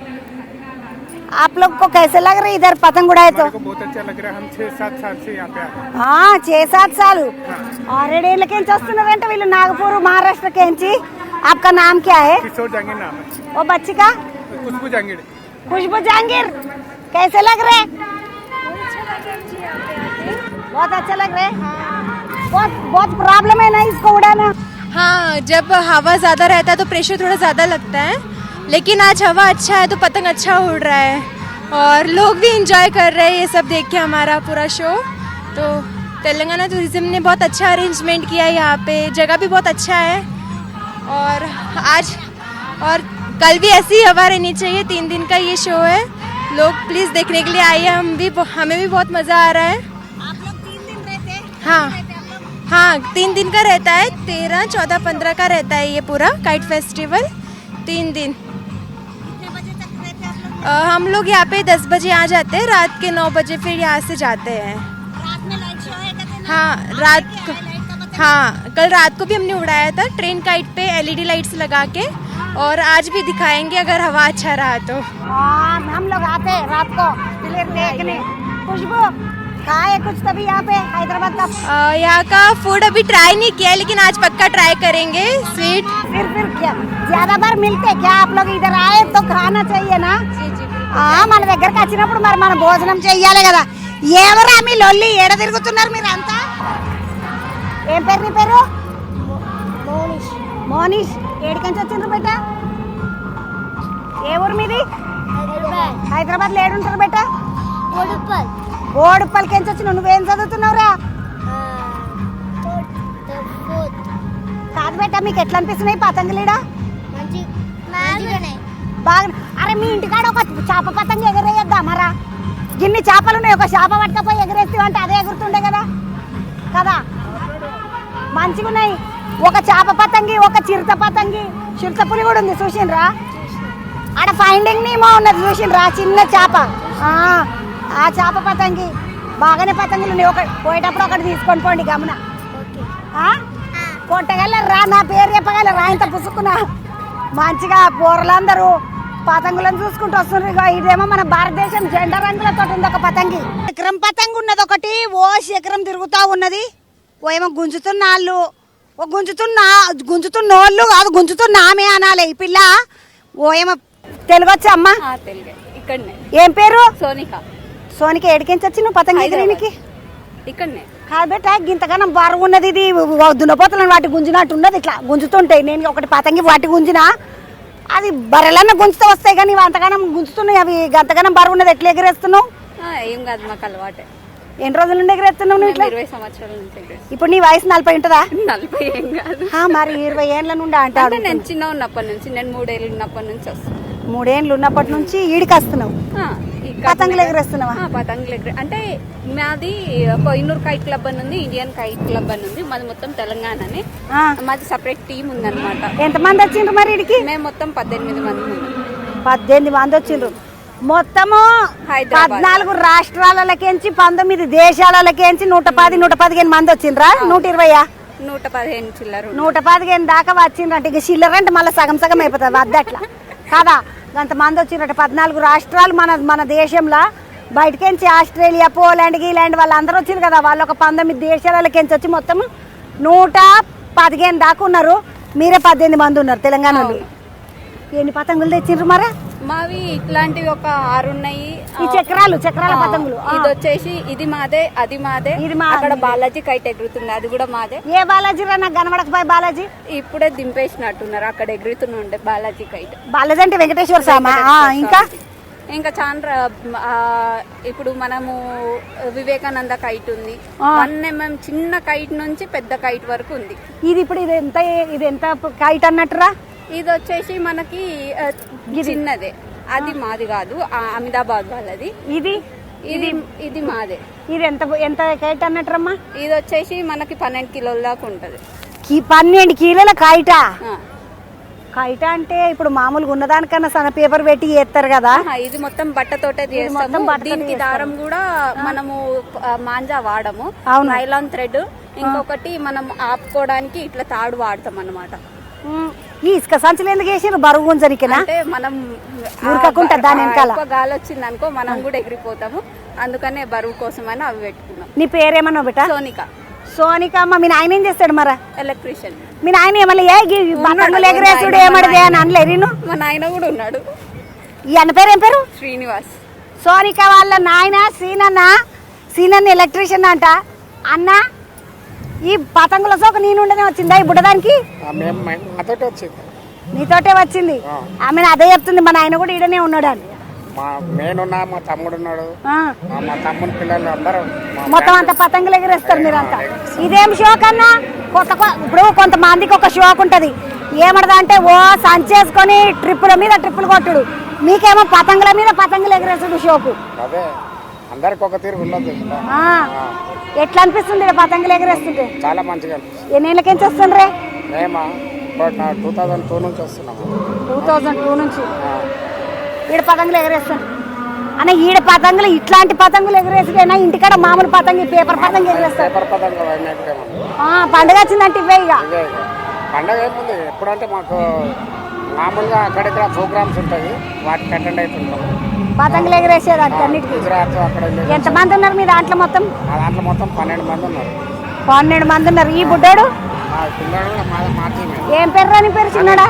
आप लोग को कैसे लग रही इधर पतंग उड़ाए तो? हमको बहुत अच्छा लग रहा है. हम 6-7 साल से यहाँ पे आए. हाँ, 6-7 साल. 6 వస్తున్నారంటే వీళ్ళు నాగపూర్ మహారాష్ట్ర కేంచి. आपका नाम क्या है? किशोर जहांगीर नाम है. वो बच्ची का? खुशबू जहांगीर. खुशबू जहांगीर. कैसे लग रहे? बहुत अच्छा लग रहे. बहुत प्रॉब्लम है ना इसको उड़ाना. हाँ, जब हवा ज़्यादा रहता है तो प्रेशर थोड़ा ज़्यादा लगता है, लेकिन आज हवा अच्छा है तो पतंग अच्छा उड़ रहा है और लोग भी इंजॉय कर रहे हैं ये सब देख के हमारा पूरा शो. तो तेलंगाना टूरिज्म ने बहुत अच्छा अरेंजमेंट किया है यहाँ पे, जगह भी बहुत अच्छा है. और आज और कल भी ऐसी हवा रहनी चाहिए. 3 दिन का ये शो है, लोग प्लीज़ देखने के लिए आइए. हमें भी बहुत मज़ा आ रहा है. आप लोग 3 दिन रहते हैं? हाँ, 3 दिन का रहता है. 13, 14, 15 का रहता है ये पूरा काइट फेस्टिवल. 3 दिन. कितने बजे तक रहते हैं आप लोग? हम लोग यहाँ पे 10 बजे आ जाते हैं, रात के 9 बजे फिर यहाँ से जाते हैं. रात में लाइट शो है कहते हैं ना? हाँ, रात को. लाइट का पतंग. हाँ, कल रात को भी हमने उड़ाया था ट्रेन काइट पे LED लाइट्स लगा के, और आज भी दिखाएंगे अगर हवा अच्छा रहा तो. हाँ, हम लोग आते हैं रात को फिल्म देखने. खुशबू खाए कुछ तभी यहाँ पे हैदराबाद का? यहाँ का फूड अभी ट्राई नहीं किया है, लेकिन आज पक्का ट्राई करेंगे. स्वीट फिर क्या ज्यादा बार मिलते क्या? आप लोग इधर आए तो खाना चाहिए ना. మన దగ్గరకు వచ్చినప్పుడు మరి మన భోజనం చెయ్యాలి కదా. ఎవరా మీ లొల్లి ఏడ తిరుగుతున్నారు మీరు అంతా? ఏం పేరు నీ పేరు? మోనిష్. ఏడికంచి వచ్చిండ్రు బెట్ట? ఏ ఊరు మీది? హైదరాబాద్ లో ఏడుంటారు బెట్ట? ఓడుప్పల్కించి వచ్చినావు. నువ్వేం చదువుతున్నావురా? కాదు బెట్ట, మీకు ఎట్లా అనిపిస్తున్నాయి పతంగులీడా? బాగా. అరే మీ ఇంటికాడ ఒక చేప పతంగ ఎగరేయద్దా మరా? గిన్ని చేపలు ఉన్నాయి, ఒక చేప పట్టుకపోయి ఎగరేస్తావంటే అదే ఎగురుతుండే కదా కదా. మంచిగా ఉన్నాయి. ఒక చేప పతంగి, ఒక చిరుత పతంగి, చిరుత పులి కూడా ఉంది చూసిండ్రా? ఆడ ఫైండింగ్ నీమో ఉన్నది చూసిండ్రా? చిన్న చేప. ఆ చేప పతంగి బాగానే పతంగులు ఉన్నాయి. పోయేటప్పుడు ఒకటి తీసుకొని పోండి గమన. కొట్టగలరా? నా పేరు చెప్పగలరా? ఇంత పుసుకున్నా. మంచిగా కూరలందరూ పతంగులను చూసుకుంటూ వస్తున్నారు. ఇదేమో మన భారతదేశం జెండా రంగులతో ఉంది ఒక పతంగి. శిఖరం పతంగి ఉన్నది ఒకటి. ఓ శిఖరం తిరుగుతా ఉన్నది. ఓ ఏమో గుంజుతున్నాళ్ళు, ఓ గుంజుతున్నోళ్ళు కాదు, గుంజుతున్నామే అనాలి ఈ పిల్ల. ఓ ఏమో తెలుగు వచ్చా అమ్మా? ఇక్కడనే. ఏం పేరు? సోనిక. సోనిక. ఏడికించి వచ్చి నువ్వు పతంగి ఎగరేనికి? ఇక్కడనే. కాదు బెట్ట గింతగానం బరువు ఉన్నది ఇది దున్నపోతలను వాటి గుంజినట్టు ఉన్నది ఇట్లా గుంజుతుంటాయి. నేను ఒకటి పతంగి వాటి గుంజినా అది బర్రెలన్నా గుంజుతూ వస్తాయి కానీ ఇవి అంతగానం గుంజుతున్నాయి. అవి గంతగానం బరువు ఉన్నది ఎట్లా ఎగరేస్తున్నావు? ఏం కాదు మాకు అలవాటే. ఎన్ని రోజుల నుండి ఎగరేస్తున్నావు నువ్వు ఇట్లా? 20 సంవత్సరాల నుంచి ఎగరేస్తాను. ఇప్పుడు నీ వయసు 40 ఉంటుందా? 40 ఏం కాదు. మరి 20 ఏళ్ళ నుండి అంటాడు. నేను చిన్న ఉన్నప్పటి నుంచి, నేను 3 ఏళ్ళు ఉన్నప్పటి నుంచి వస్తాను. 3 ఏళ్ళు ఉన్నప్పటి నుంచి ఈడికి వస్తున్నావు, పతంగులు ఎగరేస్తున్నావా? పతంగులు అంటే మాది కోహినూర్ కైట్ క్లబ్ అని ఉంది, ఇండియన్ కైట్ క్లబ్ అని ఉంది. మాది మొత్తం తెలంగాణనే. మాది సపరేట్ టీం ఉందన్నమాట. ఎంతమంది వచ్చిండ్రు మరి ఇడికి? మేము మొత్తం 18 మంది. 18 మంది వచ్చిండ్రు. మొత్తము 14 రాష్ట్రాలకేంచి 19 దేశాలకేంచి 110-115 మంది వచ్చిండ్రా? 120? 115 చిల్లర. 115 దాకా వచ్చిండ్రంటే ఇక చిల్లర అంటే మళ్ళీ సగం సగం అయిపోతుంది అద్దట్లా కాదా? అంతమంది వచ్చిండ్రట 14 రాష్ట్రాలు మన దేశంలో. బయటకెంచి ఆస్ట్రేలియా, పోలాండ్, గీలాండ్ వాళ్ళందరూ వచ్చిండ్రు కదా. వాళ్ళు ఒక 19 దేశాలకేంచి వచ్చి మొత్తం 115 దాకా ఉన్నారు. మీరే 18 మంది ఉన్నారు తెలంగాణలో. ఎన్ని పతంగులు తెచ్చిండ్రు మరి? మావి ఇట్లాంటివి ఒక 6 ఉన్నాయి. ఈ చక్రాల పతంగులు. ఇది వచ్చేసి ఇది మాదే, అది మాదే. అక్కడ బాలాజీ కైట్ ఎగురుతుంది, అది కూడా మాదే. ఏ బాలాజీ రా? నాకు కనబడకపోయి బాలాజీ ఇప్పుడే దింపేసినట్టున్నారు. అక్కడ ఎగురుతుండే బాలాజీ కైట్. బాలాజీ అంటే వెంకటేశ్వర స్వామి. ఇంకా చాలా ఇప్పుడు మనము వివేకానంద కైట్ ఉంది. 1 mm చిన్న కైట్ నుంచి పెద్ద కైట్ వరకు ఉంది. ఇది ఇప్పుడు ఇది ఎంత కైట్ అన్నట్టురా? ఇది వచ్చేసి మనకి చిన్నదే, అది మాది కాదు, అహ్మదాబాద్ వాళ్ళది. ఇది మాదే. ఇది ఎంత కైట్ అన్నట్టురమ్మా? ఇది వచ్చేసి మనకి 12 కిలోల దాకా ఉంటది. 12 కిలోల కైటా? కైట అంటే ఇప్పుడు మామూలుగా ఉన్నదానికన్నా సన్న పేపర్ పెట్టి చేస్తారు కదా. ఇది మొత్తం బట్టతోటే చేస్తాము. దీనికి దారం కూడా మనము మాంజా వాడము, నైలాన్ థ్రెడ్. ఇంకొకటి మనం ఆపుకోవడానికి ఇట్లా తాడు వాడతాం అన్నమాట. ఈ ఇసుక సంచులు ఎందుకు వేసారు? బరువు గుంజరికినా? అంటే మనం ఊరకకుంటా దాని వెనకాల గాలి వచ్చింది అనుకో మనం కూడా ఎగిరిపోతాము, అందుకనే బరువు కోసం అని అవి పెట్టుకున్నాం. నీ పేరేమన్నా బిడ్డ? సోనిక. అమ్మ మీ నాయన ఏం చేస్తాడు మరి? ఎలక్ట్రీషియన్. మీ నాయన ఏమన్నా ఎగరేసుడు ఏమడదే అని అనలేరు? మా నాయన కూడా ఉన్నాడు. ఈ అన్న పేరు ఏం పేరు? శ్రీనివాస్. సోనిక వాళ్ళ నాయన సీనన్న ఎలక్ట్రీషియన్ అంట. అన్న ఈ పతంగుల సోక నీ నుండినే వచ్చిందా ఈ బుడ్డదానికి? నీతోటే వచ్చింది. ఆమె అదే చెప్తుంది. మా నాయన కూడా ఈడనే ఉన్నాడు అని. మా తమ్ముడు ఉన్నాడు, మా తమ్ముడు పిల్లలు అందరూ మొత్తం అంతా పతంగులు ఎగరేస్తారు మీరంతా. ఇదేం షోక్ అన్నా? ఇప్పుడు కొంతమందికి ఒక షోక్ ఉంటది. ఏమడదా అంటే ఓ సంచేసుకొని ట్రిప్పుల మీద ట్రిప్పులు కొట్టుడు. మీకేమో పతంగుల మీద పతంగులు ఎగరేసుడు షోకు. అదే అందరికి ఒక తీరు ఉండదు. ఎట్లా అనిపిస్తుంది పతంగులు ఎగరేస్తుంటే? చాలా మంచిగా అనిపిస్తుంది. ఎన్నేళ్ళకించి వస్తుండ్రే? మేము 2002 నుంచి వస్తున్నాము. 2002 నుంచి ఈడ పతంగులు ఎగరేస్తాను అన్న. ఈడ పతంగులు ఇట్లాంటి పతంగులు ఎగరేసినా ఇంటికాడ మామూలు పతంగి పేపర్ పతంగి ఎగరేస్తారు. పండుగ వచ్చిందంటే ఇవే. ఇక పండుగ ఏముంది ఎప్పుడంటే మాకు మామూలుగా అక్కడిక్కడ ప్రోగ్రామ్స్ ఉంటాయి, వాటికి అటెండ్ అవుతుంటాం. పతంగులు ఎగరేసేదానికి అన్నిటికీ గుజరాత్ అక్కడ. ఎంతమంది ఉన్నారు మీ దాంట్లో మొత్తం? మా దాంట్లో మొత్తం 12 మంది ఉన్నారు. 12 మంది ఉన్నారు. ఈ బుడ్డాడు ఏం పేరు రాని పేరు? చిన్నడా?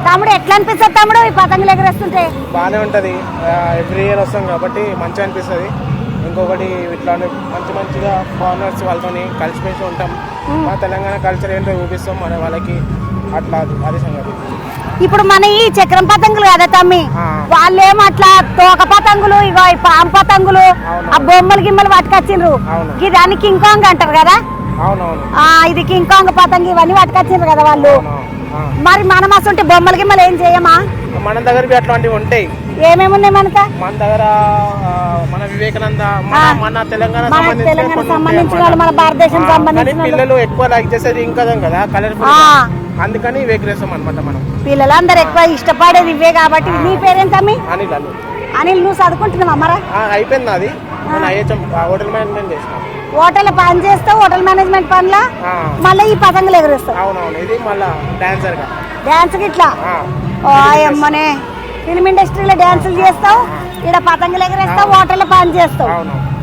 తమ్ముడు ఎట్లా అనిపిస్తుంది తమ్ముడు ఈ పతంగులు ఎగరేస్తుంటే? బాగానే ఉంటది. ఎవ్రీ ఇయర్ వస్తాం కాబట్టి మంచిగా అనిపిస్తుంది. ఇంకొకటి ఇట్లా మంచిగా ఫారినర్స్ వాళ్ళతో కలిసిపోయి ఉంటాం. మా తెలంగాణ కల్చర్ ఏంటో చూపిస్తాం మన వాళ్ళకి. అట్లా అది సంగతి. ఇప్పుడు మన ఈ చక్రం పతంగులు కదా తమ్మి, వాళ్ళేమో అట్లా తోక పతంగులు, ఇగో ఈ పాము పతంగులు, ఆ బొమ్మలు గిమ్మలు పట్టుకొచ్చిండ్రు. దాన్ని కింగ్ కాంగ్ అంటారు కదా. ఇది కింగ్ కాంగ్ పతంగి ఇవన్నీ పట్టుకొచ్చిండ్రు కదా వాళ్ళు. మరి మనం అసలు బొమ్మలు గిమ్మలు ఏం చేయమా? మన దగ్గర అట్లాంటివి ఉంటాయి. ఏమేమి ఉన్నాయి మనక? మన దగ్గర మన వివేకానంద, మన తెలంగాణ సంబంధించిన మన భారతదేశం సంబంధించిన పిల్లలు ఎక్కువ లైక్ చేసేది ఇంకా కదా కలర్ఫుల్, అందుకని ఎగరేస్తాం అనమాట. మనం పిల్లలందరూ ఎక్కువ ఇష్టపడేది ఇవే కాబట్టి. నీ పేరేంత? అనిల్. నువ్వు చదువుకుంటున్నావా మరా? అయిపోయింది అది. హోటల్ మేనేజ్మెంట్ చేసినా. హోటల్ పని చేస్తావు? హోటల్ మేనేజ్మెంట్ పనిలా మళ్ళీ ఈ పతంగులు ఎగరేస్తావు? అవునవును. ఇది మళ్ళా డాన్సర్ గా. డాన్స్ గిట్లా అమ్మనే ఫిల్మ్ ఇండస్ట్రీలో డాన్సులు చేస్తావు, ఇక్కడ పతంగులు ఎగరేస్తావు, హోటల్లో పని చేస్తావు.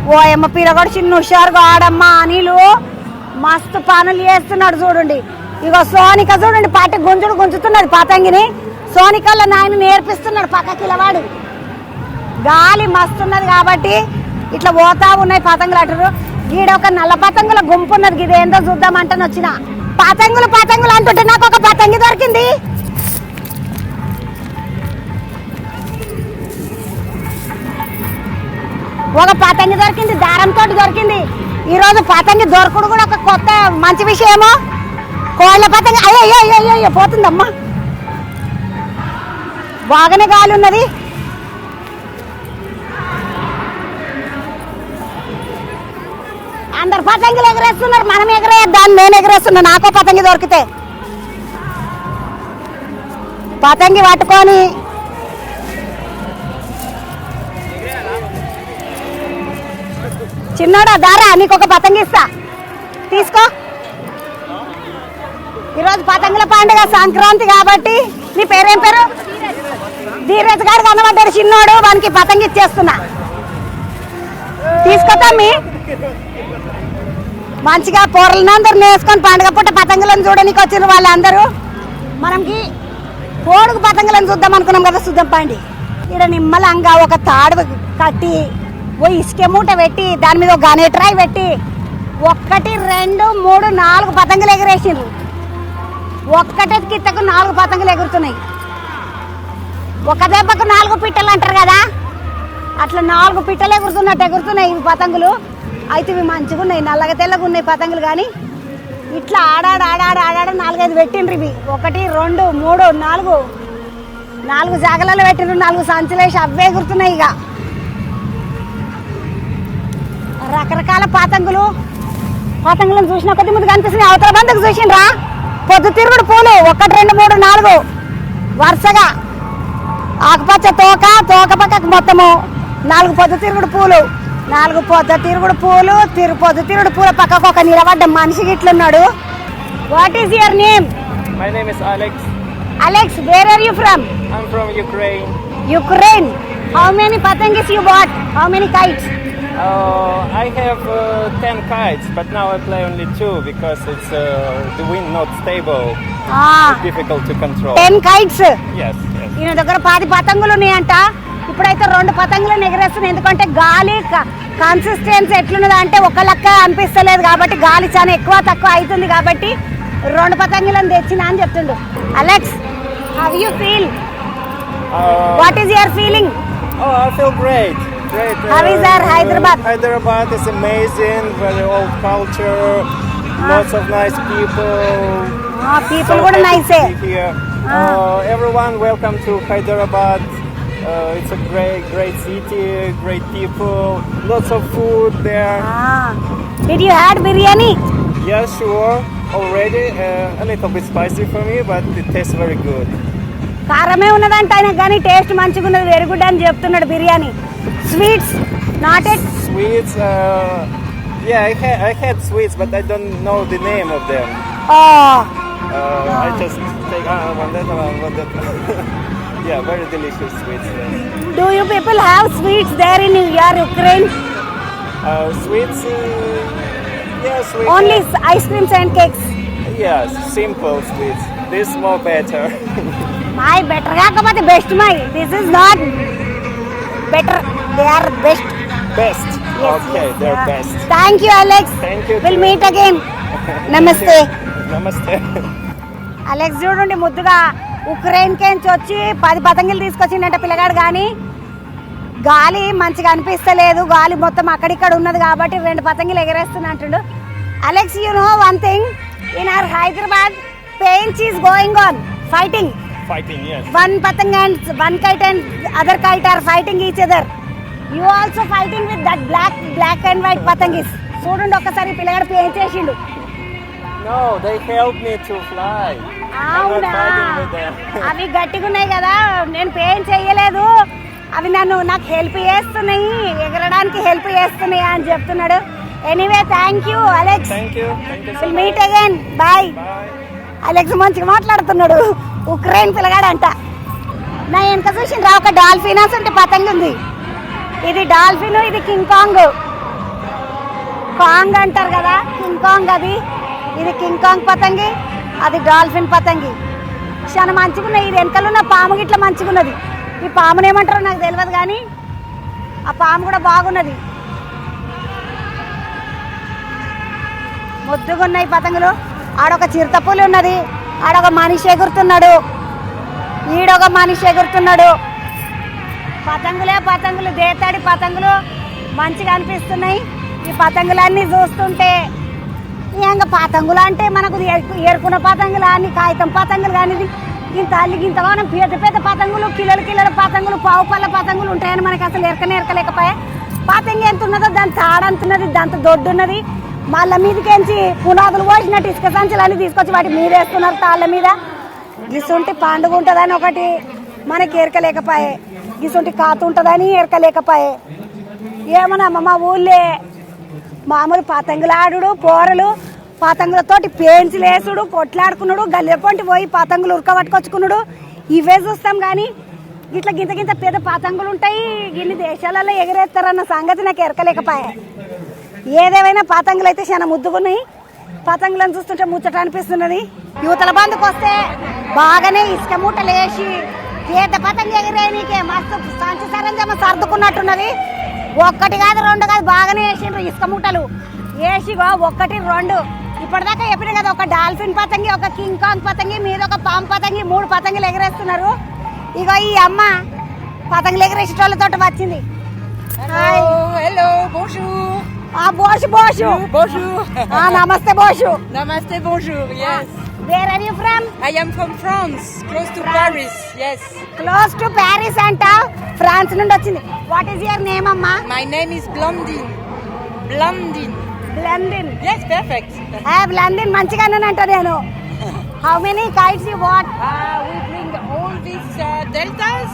ఓ అమ్మ పిల్లగాడు చిన్న హుషారుగా ఆడమ్మా. అనిలు మస్తు పనులు చేస్తున్నాడు చూడండి. ఇగో సోనిక చూడండి పాటి గుంజుతున్నది పతంగిని. సోనికల్ల నాయన నేర్పిస్తున్నాడు పక్కకిలవాడు. గాలి మస్తున్నది కాబట్టి ఇట్లా పోతా ఉన్నాయి పతంగులు అంటారు. గీడ ఒక నల్ల పతంగుల గుంపు ఉన్నది, ఇదేందో చూద్దామంటని వచ్చిన. పతంగులు పతంగులు అంటుంటే నాకు ఒక పతంగి దొరికింది. ఒక పతంగి దొరికింది, దారంతో దొరికింది. ఈరోజు పతంగి దొరకడు కూడా ఒక కొత్త మంచి విషయమో. కోళ్ళ పతంగి అయ్యో అయ్యో అయ్యో పోతుందమ్మా, బాగానే గాలి ఉన్నది. అందరు పతంగులు ఎగరేస్తున్నారు, మనం ఎగరేద్దాన్ని. నేను ఎగరేస్తున్నా, నాకో పతంగి దొరికితే. పతంగి పట్టుకొని చిన్నోడా దారా, నీకు ఒక పతంగి ఇస్తా, తీసుకో. ఈరోజు పతంగుల పండుగ, సంక్రాంతి కాబట్టి. నీ పేరేం పేరు? ధీరజ్ గారు కనబడ్డాడు చిన్నోడు, వానికి పతంగి ఇచ్చేస్తున్నా, తీసుకోతామి. మంచిగా పొరలందరూ నేసుకొని పండుగ పుట్ట పతంగులను చూడడానికి వచ్చిన వాళ్ళందరూ. మనకి కోడుకు పతంగులను చూద్దాం అనుకున్నాం కదా, చూద్దాం పండి. ఇక్కడ నిమ్మలంగా ఒక తాడు కట్టి, ఓ ఇసుక మూట పెట్టి, దాని మీద ఒక గనేట్రాయి పెట్టి 1 2 3 4 పతంగులు ఎగరేసిండ్రు. ఒక్కటే కిత్తకు 4 పతంగులు ఎగురుతున్నాయి. ఒక దెబ్బకు 4 పిట్టలు అంటారు కదా, అట్లా 4 పిట్టలు ఎగురుతున్నట్టు ఎగురుతున్నాయి ఇవి పతంగులు. అయితే ఇవి మంచిగా ఉన్నాయి, నల్లగా తెల్లగా ఉన్నాయి పతంగులు. కానీ ఇట్లా ఆడాడ 4 5 పెట్టిండ్రు ఇవి. 1 2 3 4 జాగలలో పెట్టిండ్రు, 4 సంచులేసి అవే ఎగురుతున్నాయి. ఇక రకరకాల పతంగులను చూసిన కొద్ది ముందు కనిపిస్తున్నాయి. అవతల బంధుకు చూసిండ్రా, పొద్దుతిరుగుడు పూలు 1 2 3 4 వరుసగా. ఆకుపచ్చ తోక పక్కకు మొత్తము 4 పొద్దుతిరుగుడు పూలు. 4 పొద్దుతిరుగుడు పూల పక్కకు ఒక నిలబడ్డ మనిషి గిట్లున్నాడు. What is your name? My name is Alex. Alex, where are you from? I'm from Ukraine. Ukraine. How many patangis you bought? How many kites? I have 10 kites, but now I play only 2 because it's the wind not stable. It's difficult to control. 10 kites? Yes. ఈయన దగ్గర 10 పతంగులు ఉన్నాయంట. ఇప్పుడైతే 2 పతంగులను ఎగరేస్తున్నాయి. ఎందుకంటే గాలి consistency ఎట్లున్నది అంటే ఒక లెక్క అనిపిస్తలేదు కాబట్టి, గాలి చాలా ఎక్కువ తక్కువ అవుతుంది కాబట్టి 2 పతంగులను తెచ్చినా అని చెప్తుండు. Alex, how you feel? What is your feeling? Oh, I feel great. How is our Hyderabad? Hyderabad is amazing, very old culture, lots of nice people. People కూడా nice. Everyone, welcome to Hyderabad. It's a great city, great people, lots of food there. Did you had biryani? Yes, sure. Already a little bit spicy for me, but it tastes very good. కారమే ఉన్నదంట ఆయన, కానీ taste మంచిగా ఉన్నది, very good అని చెప్తున్నాడు. Biryani, sweets, not at sweets. Yeah, I had sweets, but I don't know the name of them. I just take one that. Yeah, very delicious sweets. Do you people have sweets there in your Ukraine? Sweets. Yes, we Only have. ice creams and cakes. Yes, simple sweets. This more better. My better కాకపోతే best. My this is not better, they are best. Best. Okay, they're best. Thank you, Alex. Thank you. We'll meet again. Namaste. Namaste. Alex చూడండి ముద్దుగా Ukraine నుంచి వచ్చి 10 పతంగులు తీసుకొచ్చిండంట పిల్లగాడు. కానీ గాలి మంచిగా అనిపిస్తలేదు, గాలి మొత్తం అక్కడిక్కడ ఉన్నది కాబట్టి 2 పతంగులు ఎగరేస్తున్నా అంటుండు. Alex, you know one thing, in our Hyderabad paints is going on, fighting, yes. One patang and one kite and other kite are fighting each other. You also fighting with that black and white patangis. చూడండి ఒక్కసారి పిల్లగాడు paint చేసిండు. No, they help me to fly. అవునా, అవి గట్టిగా ఉన్నాయి కదా, నేను పెయింట్ చేయలేదు, అవి నాకు హెల్ప్ చేస్తున్నాయి, ఎగరడానికి హెల్ప్ చేస్తున్నాయి అని చెప్తున్నాడు. Anyway, thank you Alex. Will meet again. Bye. Alex మంచిగా మాట్లాడుతున్నాడు, ఉక్రెయిన్ పిల్లగాడు అంట. నా వెనక చూసిండ్రా ఒక డాల్ఫినాస్ అంటే పతంగి ఉంది. ఇది డాల్ఫిన్, ఇది కింగ్ కాంగ్ అంటారు కదా, కింగ్ కాంగ్. ఇది కింగ్ కాంగ్ పతంగి, అది డాల్ఫిన్ పతంగి. చాలా మంచిగా ఉన్నాయి. ఇది వెనకాల ఉన్న పాము గిట్ల మంచిగా ఉన్నది. ఈ పాముని ఏమంటారో నాకు తెలియదు, కానీ ఆ పాము కూడా బాగున్నది. ముద్దుగా ఉన్నాయి పతంగులు. ఆడొక చిరుతపులి ఉన్నది, ఆడొక మనిషి ఎగురుతున్నాడు, ఈడొక మనిషి ఎగురుతున్నాడు. పతంగులే పతంగులు, దేతాడి పతంగులు మంచిగా అనిపిస్తున్నాయి. ఈ పతంగులన్నీ చూస్తుంటే ఇంకా పతంగులు అంటే మనకు ఏరుకున్న పతంగులు అని, కాగితం పతంగులు కానీ, ఇంత అల్లిగింత మనం పెద్ద పెద్ద పతంగులు, కిలోల పతంగులు, పావు పళ్ళ పతంగులు ఉంటాయని మనకి అసలు ఎరకలేకపోయా. పతంగి ఎంత ఉన్నదో దాని తాడంతున్నది, దాంతో దొడ్డు ఉన్నది. మళ్ళీ మీదకేంచి పునాదులు పోసినట్టు ఇసుక సంచులన్నీ తీసుకొచ్చి వాటి మీద వేస్తున్నారు తాళ్ళ మీద. గిసుంటి పండుగ ఉంటుందని ఒకటి మనకి ఎరకలేకపోయే, గిసుంటి కాతు ఉంటుందని ఎరకలేకపోయే. ఏమన్నా మా ఊళ్ళే మామూలు పతంగులు ఆడుడు, పోరలు పతంగులతోటి పెన్సిల్ వేసుడు, కొట్లాడుకున్నాడు, గల్లెకొంటి పోయి పతంగులు ఉరకబట్టుకొచ్చుకున్నాడు, ఇవే చూస్తాం. కానీ ఇట్లా గింత పెద్ద పతంగులు ఉంటాయి, ఇన్ని దేశాలలో ఎగరేస్తారన్న సంగతి నాకు ఎరకలేకపోయా. ఏదేమైనా పతంగులు అయితే చాలా ముద్దుగున్నాయి. పతంగులను చూస్తుంటే ముచ్చట అనిపిస్తున్నది. యువతల బందుకు వస్తే బాగానే ఇసుక మూటలు వేసి పెద్ద పతంగి ఎగిరేయనీకే మస్తు సంచి సరంజమ్మ సర్దుకున్నట్టున్నది. ఒక్కటి కాదు రెండు కాదు బాగానే వేసిండ్రు ఇసుక మూటలు వేసి, ఒకటి రెండు ఇప్పటిదాకా చెప్పిన కదా, ఒక డాల్ఫిన్ పతంగి, ఒక కింగ్ కాంగ్ పతంగి, మీద ఒక పాము పతంగి, 3 పతంగులు ఎగరేస్తున్నారు. ఇగో ఈ అమ్మ పతంగులు ఎగరేసేటోళ్ళతో వచ్చింది. Hello, bonjour. Bonjour. Namaste, bonjour. Namaste, bonjour, yes. Where are you from? I am from France, close to Paris, yes. Close to Paris అంట, ఫ్రాన్స్ నుండి వచ్చింది. What is your name, అమ్మా? My name is Blondine. Yes, perfect. Blondine మంచిగానే అంట నేను. How many kites you bought? We bring all these deltas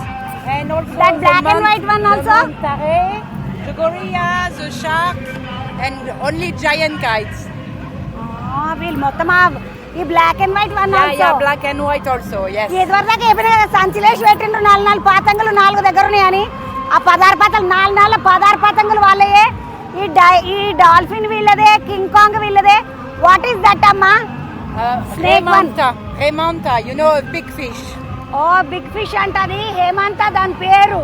and also that black and white one also? The gorilla, the shark and only giant kites. వీళ్ళు మొత్తం ఈ black and white one also. Yeah, black and white also, yes. ఇదివరదాకా చెప్పిన కదా సంచిలేసి పెట్టిండ్రు 4 పతంగులు 4 దగ్గర ఉన్నాయని. ఆ 16 పతంగులు 4 16 పతంగులు వాళ్ళయే. ఈ డాల్ఫిన్ వీళ్ళదే, కింగ్ కాంగ్ వీళ్ళదే. వాట్ ఈస్ దట్ అమ్మా? Hemanta, you know, a big fish. Big fish అంటది హేమంత దాని పేరు.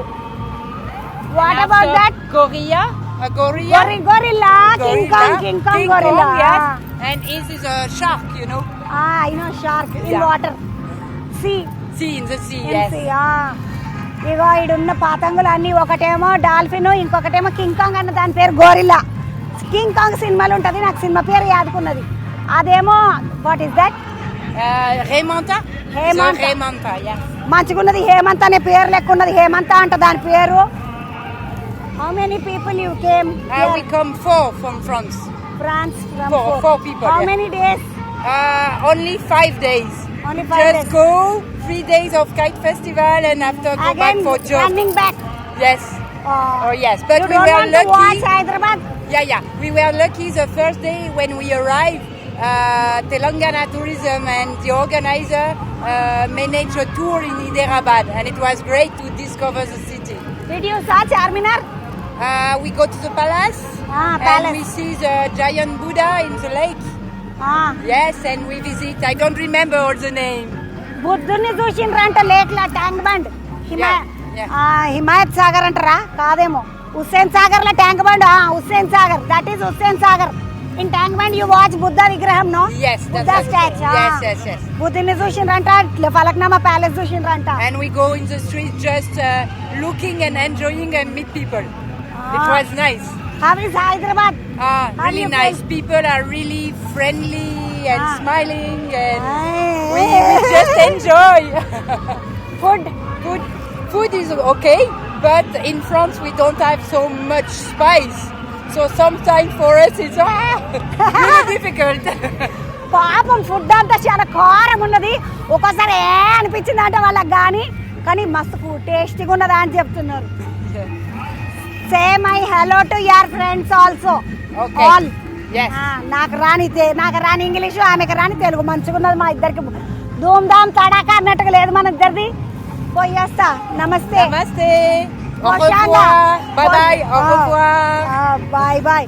What about that? Gorilla. Gorilla, King Kong gorilla. Yes. And this is a shark, you know. I know shark in water. Sea in the sea, in yes. sea, ఇగో ఈడున్న పతంగులు అన్ని, ఒకటేమో dolphin, ఇంకొకటేమో king Kong అన్న దాని పేరు gorilla. King Kong సినిమాలు ఉంటది, నాకు cinema పేరు యాదుకున్నది. అదేమో what is that? Hemanta, yes. మంచిగున్నది, హేమంత్ అనే పేరు లెక్క ఉన్నది. హేమంత అంట దాని పేరు. How many people you came? We come 4 from France. France from 4 people. How yes. many days? Only 5 days. Only 5 Just days. go 3 days of kite festival and after go Again, back for job. Running back. Yes. Oh yes. But you we don't were want lucky. To watch Hyderabad? Yeah. We were lucky the first day when we arrived. Telangana Tourism and the organizer managed a tour in Hyderabad, and it was great to discover the city. Did you saw Charminar? We go to the palace, palace. And we see the giant Buddha in the lake. Yes, and we visit. I don't remember all the name. బుద్ధుని చూసిండ్రంట lake లా, ట్యాంక్ బండ్, హిమాయత్ సాగర్ అంటారా? కాదేమో, హుస్సేన్ సాగర్ లా Tank Bund. Hussain Sagar, that is Hussain Sagar. In tank band you watch Buddha vigraham, no? Yes, Buddha statue. Yes. బుద్ధుని చూసిండ్రంట, Falaknuma palace చూసిండ్రంట. And we go in the street just looking and enjoying and meet people. It was nice. How is Hyderabad? Really nice. People are really friendly and smiling, and we just enjoy. Food is okay, but in France we don't have so much spice. So sometimes for us it's really difficult. పాపం food అంతా చాలా కారం ఉన్నది. ఒక్కోసారి అనిపించింది అంటే వాళ్ళకి కానీ మస్తు టేస్టీగా ఉన్నదా అని చెప్తున్నారు. Say my hello to your friends also. Okay. All. Yes. నాకు రాని ఇంగ్లీషు, ఆమెకు రాని తెలుగు. మంచిగా ఉన్నది మా ఇద్దరికి. ధూమ్ ధామ్ తడాకా అన్నట్టుగా లేదు మన ఇద్దరిది. పోయేస్తా. నమస్తే. Au revoir. Bye. Au revoir. Bye.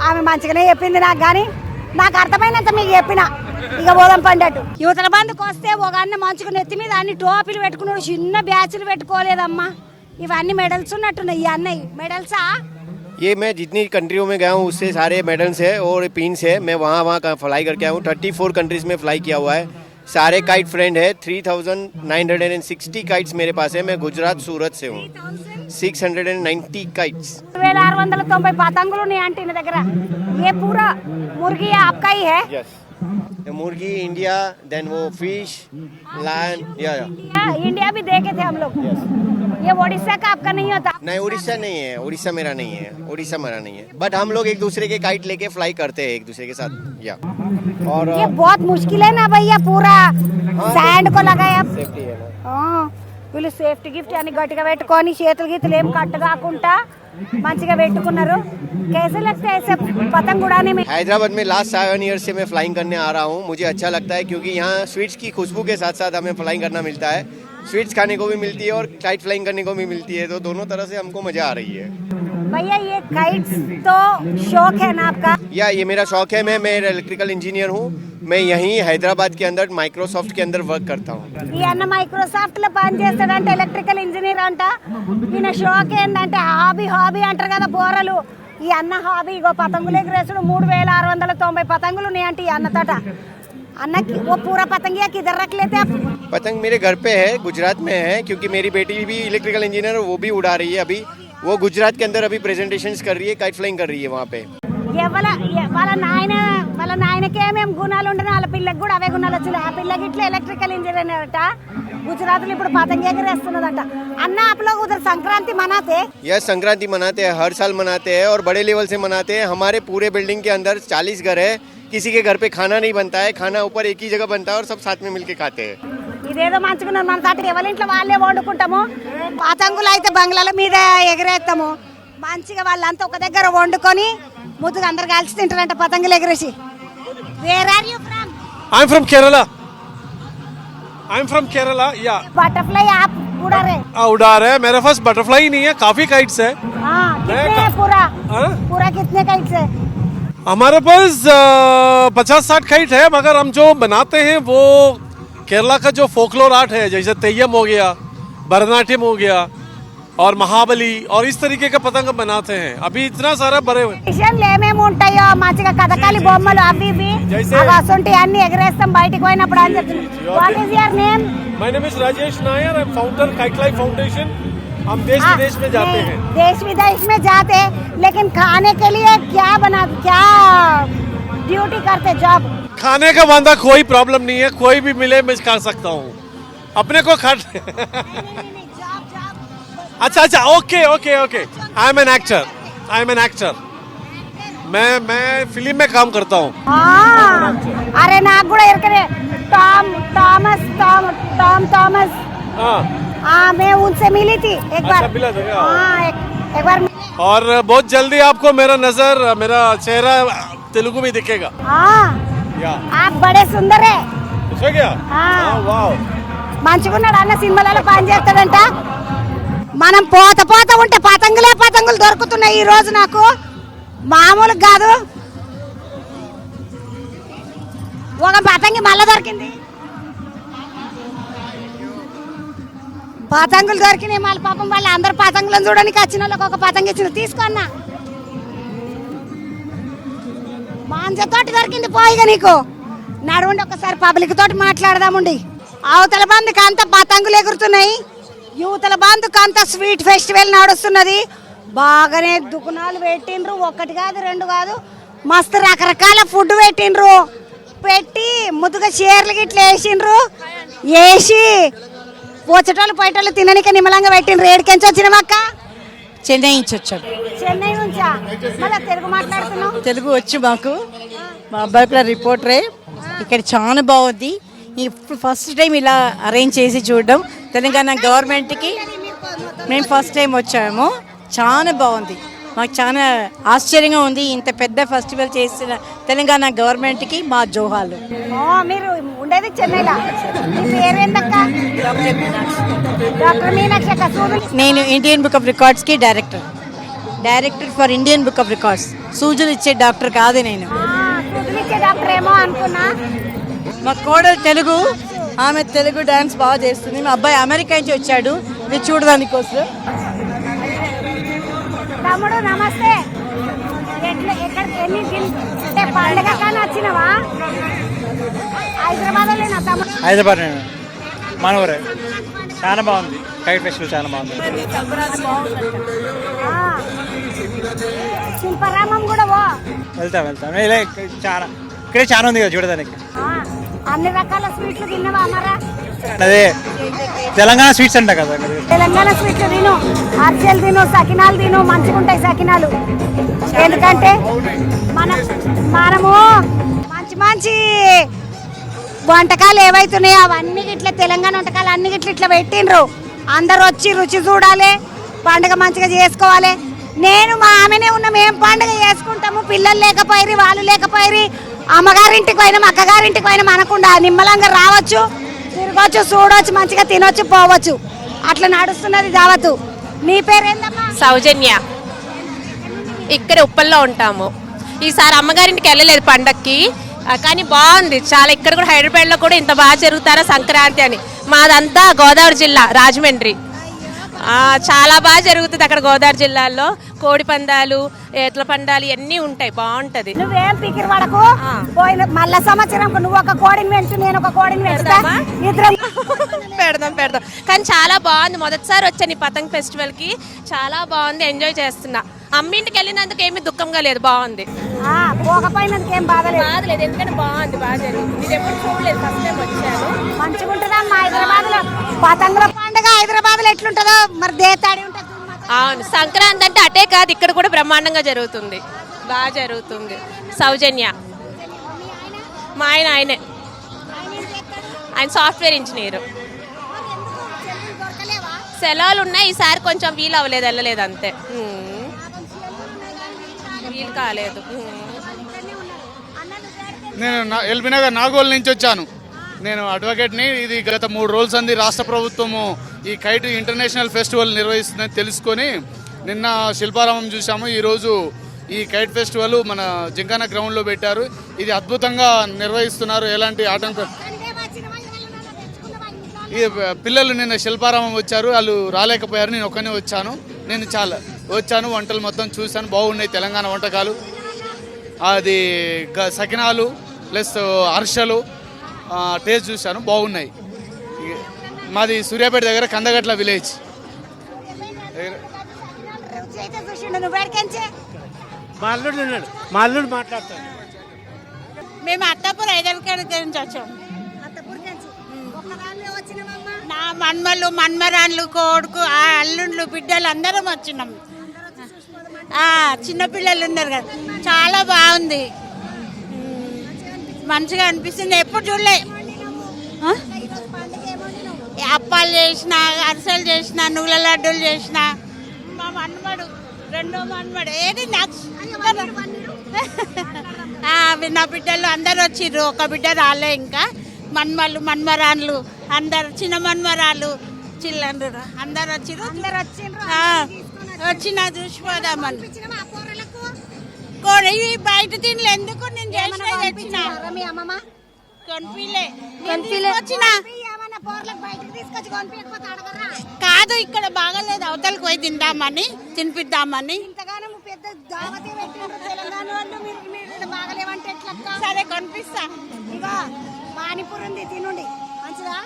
ఆమె మంచిగానే చెప్పింది నాకు, కానీ నాకు అర్థమైనంత మీకు చెప్పిన. ఇక పోదాం పండట్టు. యువతల బంధుకు వస్తే ఒక అన్న మంచుకుని ఎత్తి మీద అన్ని టోపీలు పెట్టుకున్నాడు, చిన్న బ్యాచ్లు పెట్టుకోలేదమ్మా. ఇవన్నీ మెడల్స్ ఉన్నట్టున్నాయి. ఈ అన్నయ్య మెడల్సా? ये मैं जितनी कंट्रियों में गया हूँ उससे सारे मेडल्स है और पिन्स है। मैं वहाँ का फ्लाई करके आया हूँ। 34 कंट्रीज में फ्लाई किया हुआ है। सारे काइट फ्रेंड है। 3960 काइट्स मेरे पास है। मैं गुजरात सूरत से हूँ। 690 काइट्स। 2690 पतंगुలు ఉన్నాయి ఆంటీ నీ దగ్గర। ये पूरा मुर्गी आपका ही है? यस, मुर्गी इंडिया, देन वो फिश, लायन, या इंडिया भी देखे थे हम लोग। ये उड़ीसा का आपका नहीं होता? नहीं, उड़ीसा नहीं है। उड़ीसा मेरा नहीं है। उड़ीसा मेरा नहीं है। बट हम लोग एक दूसरे के काइट लेके फ्लाई करते हैं एक दूसरे के साथ। या और ये बहुत मुश्किल है ना भैया, पूरा सैंड को लगाया। सेफ्टी है ना। వీళ్ళు సేఫ్టీ గిఫ్ట్ అని గట్టిగా పెట్టుకొని చేతులు గీతలు ఏం కట్టు కాకుండా మంచిగా పెట్టుకున్నారు। कैसे लगता है ऐसे पतंग उड़ाने में? हैदराबाद में लास्ट 7 ईयर से मैं फ्लाइंग करने आ रहा हूँ। मुझे अच्छा लगता है क्योंकि यहाँ स्वीट्स की खुशबू के साथ साथ हमें फ्लाइंग करना मिलता है। स्वीट्स खाने को भी मिलती है और काइट फ्लाइंग करने को भी मिलती है, तो दोनों तरह से हमको मजा आ रही है। भैया ये काइट्स तो शौक है ना आपका? या ये मेरा शौक है। मैं इलेक्ट्रिकल इंजीनियर हूँ। मैं यहीं हैदराबाद के अंदर माइक्रोसॉफ्ट के अंदर वर्क करता हूँ। ఈ అన్న మైక్రోసాఫ్ట్ లో పని చేస్తాడంటే, ఎలక్ట్రికల్ ఇంజనీర్ అంట। ఈయన షోక్ ఏంటంటే హాబీ అంటారు కదా పోరలు। ఈ అన్న హాబీ ఇగో పతంగులు ఎగరేసుడు। 3690 పతంగులు ఉన్నాయంటే ఈ అన్న తోట। अन्ना वो पूरा पतंगिया किधर रख लेते आप? पतंग मेरे घर पे है, गुजरात में है, क्योंकि मेरी बेटी भी इलेक्ट्रिकल इंजीनियर है, वो भी उड़ा रही है। अभी वो गुजरात के अंदर अभी प्रेजेंटेशंस कर रही है, काइट फ्लाइंग कर रही है वहाँ पे। వాళ్ళ నాయనకి ఏమేమి గుణాలు ఉండను, వాళ్ళ పిల్లకి కూడా అవే గుణాలు వచ్చాయి। ఆ పిల్లకి ఇట్లా ఎలక్ట్రికల్ ఇంజనీర్ అట, गुजरात में ఇప్పుడు పతంగి ఎగరేస్తున్నదంట। అన్న आप लोग उधर संक्रांति मनाते? यस, संक्रांति मनाते हैं, हर साल मनाते हैं और बड़े लेवल से मनाते हैं। हमारे पूरे बिल्डिंग के अंदर 40 घर है। किसी के घर पे खाना नहीं बनता है, खाना ऊपर एक ही जगह बनता है और सब साथ में मिलके खाते हैं। ఇదేదో మంచిగా మన తాటి ఎవరి ఇంట్లో వాళ్ళే వండుకుంటాము। పతంగులు అయితే బంగ్లాల మీద ఎగరేస్తాము। మంచిగా వాళ్ళంతా ఒక దగ్గర వండుకొని ముద్దుగా అందరు కలిసి తింటారంట పతంగులు ఎగరేసి। Where are you from? I am from Kerala. या बटरफ्लाई आप उड़ा रहे? उड़ा रहे। मेरे पास बटरफ्लाई नहीं है, काफी काइट्स है। कितने पूरा कितने काइट्स है? हमारे पास 50-60 काइट है, मगर हम जो बनाते हैं वो केरला का जो फोकलोर आर्ट है, जैसे तेयम हो गया, भरतनाट्यम हो गया और महाबली और इस तरीके का पतंग बनाते हैं। अभी इतना सारा भरे हुए ఏమేమి ఉంటాయో మంచిగా కథకాలి బొమ్మలు అవి ఇవి అసొంటి అన్ని ఎగరేస్తాం బయటికి పోయినప్పుడు అని చెప్తున్నారు। What is your name? My name is Rajesh Nair. I am founder kite life foundation. हम देश विदेश में जाते हैं। देश विदेश में जाते हैं, लेकिन खाने के लिए क्या ड्यूटी करते जॉब? खाने का वादा कोई प्रॉब्लम नहीं है, कोई भी मिले मैं खा सकता हूँ अपने को खा। अच्छा, okay. I am an actor. मैं फिल्म में काम करता हूँ। अरे నాకు కూడా ఎరకనే टॉम थॉमस। मैं उनसे मिली थी एक बार। एक बार और बहुत जल्दी आपको मेरा चेहरा तेलुगु में दिखेगा। आप बड़े सुंदर है। वाव, మంచిగున్నాడు అన్న। సినిమాలలో పని చేస్తాడంట। మనం పోత ఉంటే పతంగులు దొరుకుతున్నాయి ఈ రోజు నాకు, మామూలు కాదు। ఒక పతంగి మళ్ళా దొరికింది, పతంగులు దొరికినాయి మళ్ళీ। పాపం వాళ్ళు అందరు పతంగులను చూడడానికి వచ్చిన వాళ్ళకి ఒక పతంగి ఇచ్చిన, తీసుకున్నా మాంజతోటి దొరికింది పోయిగా నీకు। నడుండి ఒకసారి పబ్లిక్ తోటి మాట్లాడదాముండి। అవతల బంధుకి అంతా పతంగులు ఎగురుతున్నాయి, యువతల బంధుకు అంతా స్వీట్ ఫెస్టివల్ నడుస్తున్నది। బాగానే దుకాణాలు పెట్టిండ్రు, ఒకటి కాదు రెండు కాదు, మస్తు రకరకాల ఫుడ్ పెట్టిండ్రు। పెట్టి ముద్దుగా చీరలు గిట్ల వేసి పోచేటోళ్ళు పోయేటోళ్ళు తినడానికి నిమ్మలంగా పెట్టిండ్రు। ఏడికెంచి వచ్చినవక్క? చెన్నై నుంచి వచ్చాడు। చెన్నై నుంచా? మళ్ళీ తెలుగు మాట్లాడుతున్నావు? తెలుగు వచ్చు మాకు, మా అబ్బాయి కూడా రిపోర్టరే। ఇక్కడ చాలా బాగుంది, ఇప్పుడు ఫస్ట్ టైం ఇలా అరేంజ్ చేసి చూడడం। తెలంగాణ గవర్నమెంట్కి మేము ఫస్ట్ టైం వచ్చాము, చాలా బాగుంది, మాకు చాలా ఆశ్చర్యంగా ఉంది। ఇంత పెద్ద ఫెస్టివల్ చేసిన తెలంగాణ గవర్నమెంట్కి మా జోహాలు। మీరు ఉండేది చెన్నైలో, మీ పేరేందక్క? డాక్టర్ మీనాక్షి అక్క। నేను ఇండియన్ బుక్ ఆఫ్ రికార్డ్స్కి director for Indian book of records. సూజులు ఇచ్చే డాక్టర్ కాదు నేను, సూజులు ఇచ్చే డాక్టర్ ఏమో అనుకున్నా। మా కోడలు తెలుగు, ఆమె తెలుగు డాన్స్ బాగా చేస్తుంది। మా అబ్బాయి అమెరికా నుంచి వచ్చాడు ఇది చూడడానికి కోసం। తమ్ముడు నమస్తే. అంటే పండుగ కానీ వచ్చినవా? హైదరాబాద్ లేనా తమ్ముడు? హైదరాబాద్ మన ఊరే. చాలా బాగుంది కైట్ ఫెస్టివల్, చాలా బాగుంది. శిల్పారామం కూడా వెళ్తాం చాలా ఇక్కడే చాలా ఉంది కదా చూడడానికి. అన్ని రకాల స్వీట్లు తిన్నవా అమరా? అదే తెలంగాణ స్వీట్స్ అంట కదా. తెలంగాణ స్వీట్లు తిను, అర్జలు తిను, సకినాలు తిను, మంచిగా ఉంటాయి సకినాలు. ఎందుకంటే మనము మంచి మంచి వంటకాలు ఏవైతున్నాయో అవన్నీ ఇట్లా తెలంగాణ వంటకాలు అన్ని ఇట్లా పెట్టిండ్రు. అందరు వచ్చి రుచి చూడాలి, పండుగ మంచిగా చేసుకోవాలి. నేను మా ఆమెనే ఉన్నాం, ఏం పండుగ చేసుకుంటాము. పిల్లలు లేకపోయి వాళ్ళు లేకపోయి అమ్మగారింటికి పోయినాం, అక్కగారింటికి పోయినాం అనకుండా నిమ్మలంగా రావచ్చు, తిరగవచ్చు, చూడవచ్చు, మంచిగా తినొచ్చు, పోవచ్చు. అట్లా నడుస్తున్నది దావతు. నీ పేరేందమ్మా? సౌజన్య. ఇక్కడ ఉప్పల్లో ఉంటాము. ఈసారి అమ్మగారింటికి వెళ్ళలేదు పండక్కి, కానీ బాగుంది చాలా. ఇక్కడ కూడా హైదరాబాద్లో కూడా ఇంత బాగా జరుగుతారా సంక్రాంతి అని. మాదంతా గోదావరి జిల్లా రాజమండ్రి. చాలా బాగా జరుగుతుంది అక్కడ గోదావరి జిల్లాలో. కోడి పందాలు, ఎట్ల పందాలు ఇవన్నీ ఉంటాయి, బాగుంటది. నువ్వేం పికిరి పడకు, పోయిన మళ్ళా సంవత్సరం నువ్వు ఒక కోడిని పెంచు, నేను ఒక కోడిని పెంచుతా, ఇద్దరం పెడదాం. కానీ చాలా బాగుంది. మొదటిసారి వచ్చాను ఈ పతంగ్ ఫెస్టివల్ కి, చాలా బాగుంది, ఎంజాయ్ చేస్తున్నా. అమ్మింటికి వెళ్ళినందుకు ఏమీ దుఃఖంగా లేదు, బాగుంది. పోకపోయినందుకు ఏం బాధలేదు, ఎందుకంటే బాగుంది, బాగా జరిగింది. నేను ఎప్పుడు చూడలేదు, ఫస్ట్ టైం వచ్చాను. మంచిగా ఉంటుందమ్మా హైదరాబాద్ లో పతంగుల పండుగ. హైదరాబాద్ లో ఎట్లుంటుందో మరి దేతాడి ఉంటుంది. అవును, సంక్రాంతి అంటే అటే కాదు, ఇక్కడ కూడా బ్రహ్మాండంగా జరుగుతుంది, బాగా జరుగుతుంది. సౌజన్య మా ఆయనే సాఫ్ట్వేర్ ఇంజనీర్. సెలవులు ఉన్నాయి, ఈసారి కొంచెం వీలు అవ్వలేదు, వెళ్ళలేదు అంతే, వీలు కాలేదు. నేను ఎల్బీ నగర్ నాగోల్ నుంచి వచ్చాను. నేను అడ్వకేట్ని. ఇది గత 3 రోజులు అంది రాష్ట్ర ప్రభుత్వము ఈ కైట్ ఇంటర్నేషనల్ ఫెస్టివల్ నిర్వహిస్తుందని తెలుసుకొని నిన్న శిల్పారామం చూసాము. ఈరోజు ఈ కైట్ ఫెస్టివల్ మన జింకానా గ్రౌండ్లో పెట్టారు. ఇది అద్భుతంగా నిర్వహిస్తున్నారు, ఎలాంటి ఆటంకం. ఈ పిల్లలు నిన్న శిల్పారామం వచ్చారు, వాళ్ళు రాలేకపోయారు, నేను ఒక్కనే వచ్చాను. నేను వచ్చాను, వంటలు మొత్తం చూశాను, బాగున్నాయి తెలంగాణ వంటకాలు. అది సకినాలు ప్లస్ అర్షలు టేస్ట్ చూశాను, బాగున్నాయి. మాది సూర్యాపేట దగ్గర కందగట్ల విలేజ్. మా అల్లుడు మాట్లాడతాడు. మేము అత్తపూర్ హైదరాబాద్ నుంచి వచ్చాం. నా మన్మలు, మన్మరాన్లు, కొడుకు, అల్లుండ్లు, బిడ్డలు అందరం వచ్చినాం. చిన్నపిల్లలు ఉన్నారు కదా, చాలా బాగుంది, మంచిగా అనిపిస్తుంది. ఎప్పుడు చూడలే. అప్పాలు చేసిన, అరిసెలు చేసిన, నువ్వుల లడ్డూలు చేసిన. మా మన్మడు, రెండో మన్మడు ఏది నాకు నా బిడ్డలు అందరు వచ్చిర్రు, ఒక బిడ్డ రాలే. ఇంకా మన్మలు, మన్మరాన్లు అందరు, చిన్న మన్మరాలు, చిల్లండ్రు అందరు వచ్చిర్రు. వచ్చిన చూసిపోదామని. బయట తినలే, ఎందుకు నేను చేసిన కాదు, ఇక్కడ బాగాలేదు, అవతలకి పోయి తిందామని, తినిపిద్దామని. సరే కొనిపిస్తా. పానీపూరి ఉంది, తినండి మంచిదా.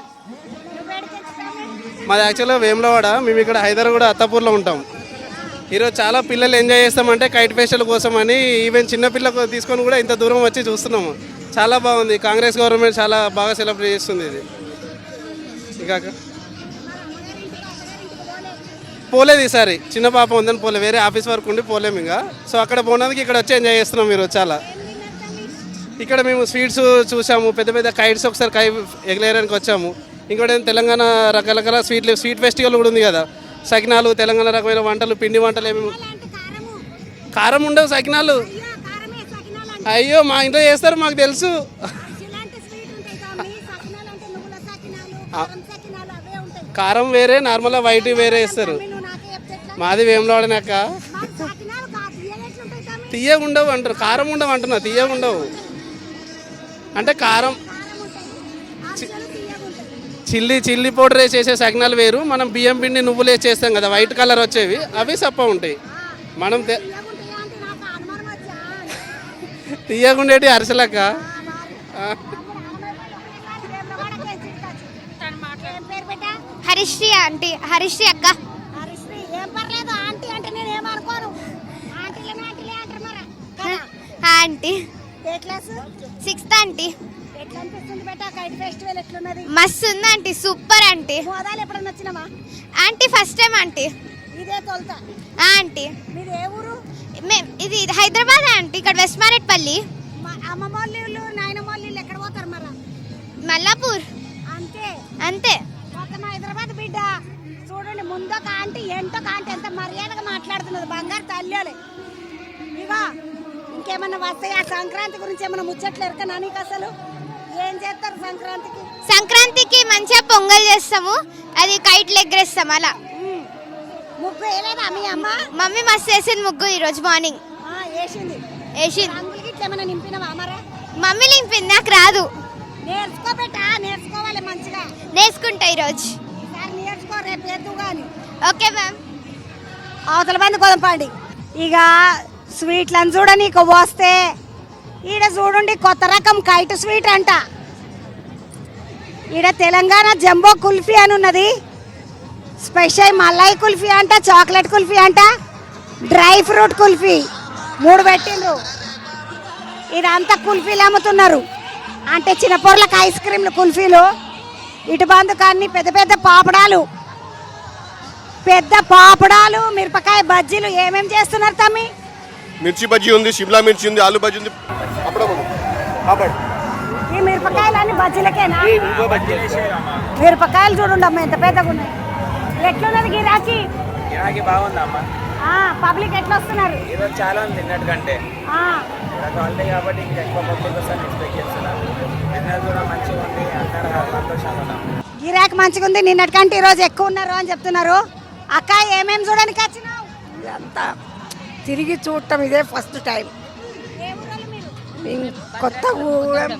మాది యాక్చువల్గా వేములవాడ, మేము ఇక్కడ హైదరాబాద్ అత్తాపూర్లో ఉంటాం. ఈరోజు చాలా పిల్లలు ఎంజాయ్ చేస్తామంటే కైట్ ఫెస్టివల్ కోసం అని, ఈవెన్ చిన్నపిల్లలు తీసుకొని కూడా ఇంత దూరం వచ్చి చూస్తున్నాము. చాలా బాగుంది. కాంగ్రెస్ గవర్నమెంట్ చాలా బాగా సెలబ్రేట్ చేస్తుంది ఇది. ఇంకా పోలేదు ఈసారి, చిన్న పాప ఉందని పోలే, వేరే ఆఫీస్ వర్క్ ఉండి పోలేము ఇంకా. సో అక్కడ పోయినందుకు ఇక్కడ వచ్చి ఎంజాయ్ చేస్తున్నాం ఈరోజు చాలా. ఇక్కడ మేము స్వీట్స్ చూసాము, పెద్ద పెద్ద కైట్స్ ఒకసారి ఎగలేయడానికి వచ్చాము. ఇంకోటి తెలంగాణ రకరకాల స్వీట్ ఫెస్టివల్ కూడా ఉంది కదా, సకినాలు, తెలంగాణ రకమైన వంటలు, పిండి వంటలు. ఏమేమి కారం ఉండవు సకినాలు. అయ్యో మా ఇంట్లో చేస్తారు, మాకు తెలుసు. కారం వేరే, నార్మల్గా వైట్ వేరే వేస్తారు. మాది వేములవాడనాక తీయగా ఉండవు అంటారు, కారం ఉండవు అంటున్నా, తీయగా ఉండవు అంటే. కారం చిల్లీ పౌడర్ వేసి చేసే సకినాలు వేరు, మనం బియ్యం పిండి నువ్వులు వేసి చేస్తాం కదా వైట్ కలర్ వచ్చేవి, అవి సప్ప ఉంటాయి. మనం తీయకుండేటి అరిసెలక్క. హరిశ్రీ ఆంటీ, హరిశ్రీ అక్క. హరిశ్రీ ఏం పర్లేదు, ఆంటీ అంటే నేను ఏమనుకోను. ఆంటీలే అంటారు మరి. ఆంటీ ఏ క్లాస్? 6th aunty. ఎట్లా అనిపిస్తుంది బేటా కైట్ ఫెస్టివల్ ఎట్లున్నది? మస్తు ఉంది ఆంటీ, సూపర్ ఆంటీ. మోదాలు ఎప్పుడన్నా వచ్చినావా? Aunty first time aunty. ఇదే తొలుత ఆంటీ. మీది ఏ ఊరు? ఇది హైదరాబాద్ ఆంటీ, ఇక్కడ వెస్ట్ మారేట్పల్లి. అమ్మమ్మ వాళ్ళు నాయనమ్మ వాళ్ళు ఎక్కడ పోతారు మరి? మల్లాపూర్. అంతే అంతే. ఒక హైదరాబాద్ బిడ్డ చూడండి, ముందొక ఆంటీ ఎంటొక ఆంటీ ఎంత మర్యాదగా మాట్లాడుతున్నది. బంగారు తల్లి ఇవా. ఇంకేమన్నా వస్తాయి? ఆ సంక్రాంతి గురించి ఏమన్నా ముచ్చట్లు ఎరకనా నీకు? అసలు ఏం చేస్తారు సంక్రాంతికి? సంక్రాంతికి మంచిగా పొంగల్ చేస్తాము, అది కైట్లు ఎగరేస్తాం అలా. ముగ్గు వేయలేదా మీ అమ్మ? మమ్మీ మస్తు వేసింది ముగ్గు ఈరోజు మార్నింగ్. వేసింది. రంగులకి ఇట్లా ఏమైనా నింపినవా మరి? మమ్మీ నింపింది, నాకు రాదు. నేర్చుకోబెట్టా, నేర్చుకోవాలి మంచిగా. నేర్చుకుంటా ఈరోజు. నేర్చుకో, రేపు ఎద్దు కానీ. Okay ma'am. అవతల మంది కొదంపండి. ఇక స్వీట్లను చూడని ఇక వస్తే ఈడ చూడండి, కొత్త రకం కైట్ స్వీట్ అంట. ఈడ తెలంగాణ జంబో కుల్ఫీ అని ఉన్నది. స్పెషల్ మలై కుల్ఫీ అంట, చాక్లెట్ కుల్ఫీ అంట, డ్రై ఫ్రూట్ కుల్ఫీ 3 పెట్టిండ్రు. ఇదంతా కుల్ఫీలు అమ్ముతున్నారు. అంటే చిన్న పొరలకు ఐస్ క్రీమ్లు కుల్ఫీలు. ఇటు బందుకు అన్ని పెద్ద పెద్ద పాపడాలు, మిరపకాయ బజ్జీలు. ఏమేమి చేస్తున్నారు తమ్మి? మిర్చి బజ్జీ ఉంది, షిమ్లా మిర్చి ఉంది, ఆలు బజ్జీ ఉంది. ఈ మిరపకాయలు అన్ని బజ్జీలకేనా? మిరపకాయలు చూడండి అమ్మ ఎంత పెద్దగా ఉన్నాయి. ఎట్లున్నది గిరాకీ? గిరాకీ బాగుందమ్మా. పబ్లిక్ ఎట్లా వస్తున్నారు? ఈరోజు చాలా ఉంది నిన్నటికంటే. హాలిడే కాబట్టి ఇంకా ఎక్కువ పబ్లిక్ వస్తారని ఎక్స్పెక్ట్ చేస్తున్నాను. బిజినెస్ కూడా మంచిగా ఉంది, అందరూ సంతోషంగా ఉన్నాం. గిరాకీ మంచిగా ఉంది, నిన్నటికంటే ఈరోజు ఎక్కువ ఉన్నారు అని చెప్తున్నారు. అక్క ఏమేమి చూడడానికి వచ్చినావు? అంతా తిరిగి చూడటం ఇదే ఫస్ట్ టైం. కొత్తగూడెం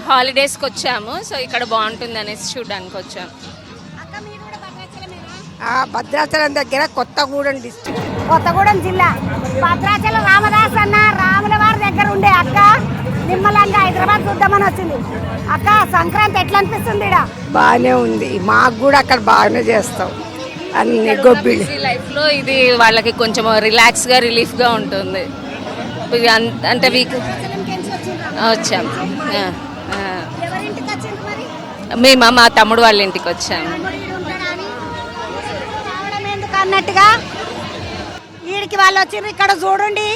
హాలిడేస్కి వచ్చాము, సో ఇక్కడ బాగుంటుంది అనేసి చూడడానికి వచ్చాము. భద్రాచలం దగ్గర కొత్తగూడెం డిస్ట్రిక్ట్, కొత్తగూడెం జిల్లా. భద్రాచలం రామదాస్ అన్న రాముల వారి దగ్గర ఉండే అక్క నిమ్మలంగా హైదరాబాద్ చూద్దామని వచ్చింది. అక్క సంక్రాంతి ఎట్లా అనిపిస్తుంది? బాగానే ఉంది, మాకు కూడా అక్కడ బాగానే చేస్తాం అన్ని గొబ్బిళ్ళు. లైఫ్లో ఇది వాళ్ళకి కొంచెం రిలాక్స్గా రిలీఫ్గా ఉంటుంది. అంటే వీక్ వచ్చాము. మేము మా తమ్ముడు వాళ్ళ ఇంటికి వచ్చాము. అన్నట్టుగా వీడికి వాళ్ళు వచ్చిండ్రు. ఇక్కడ చూడండి,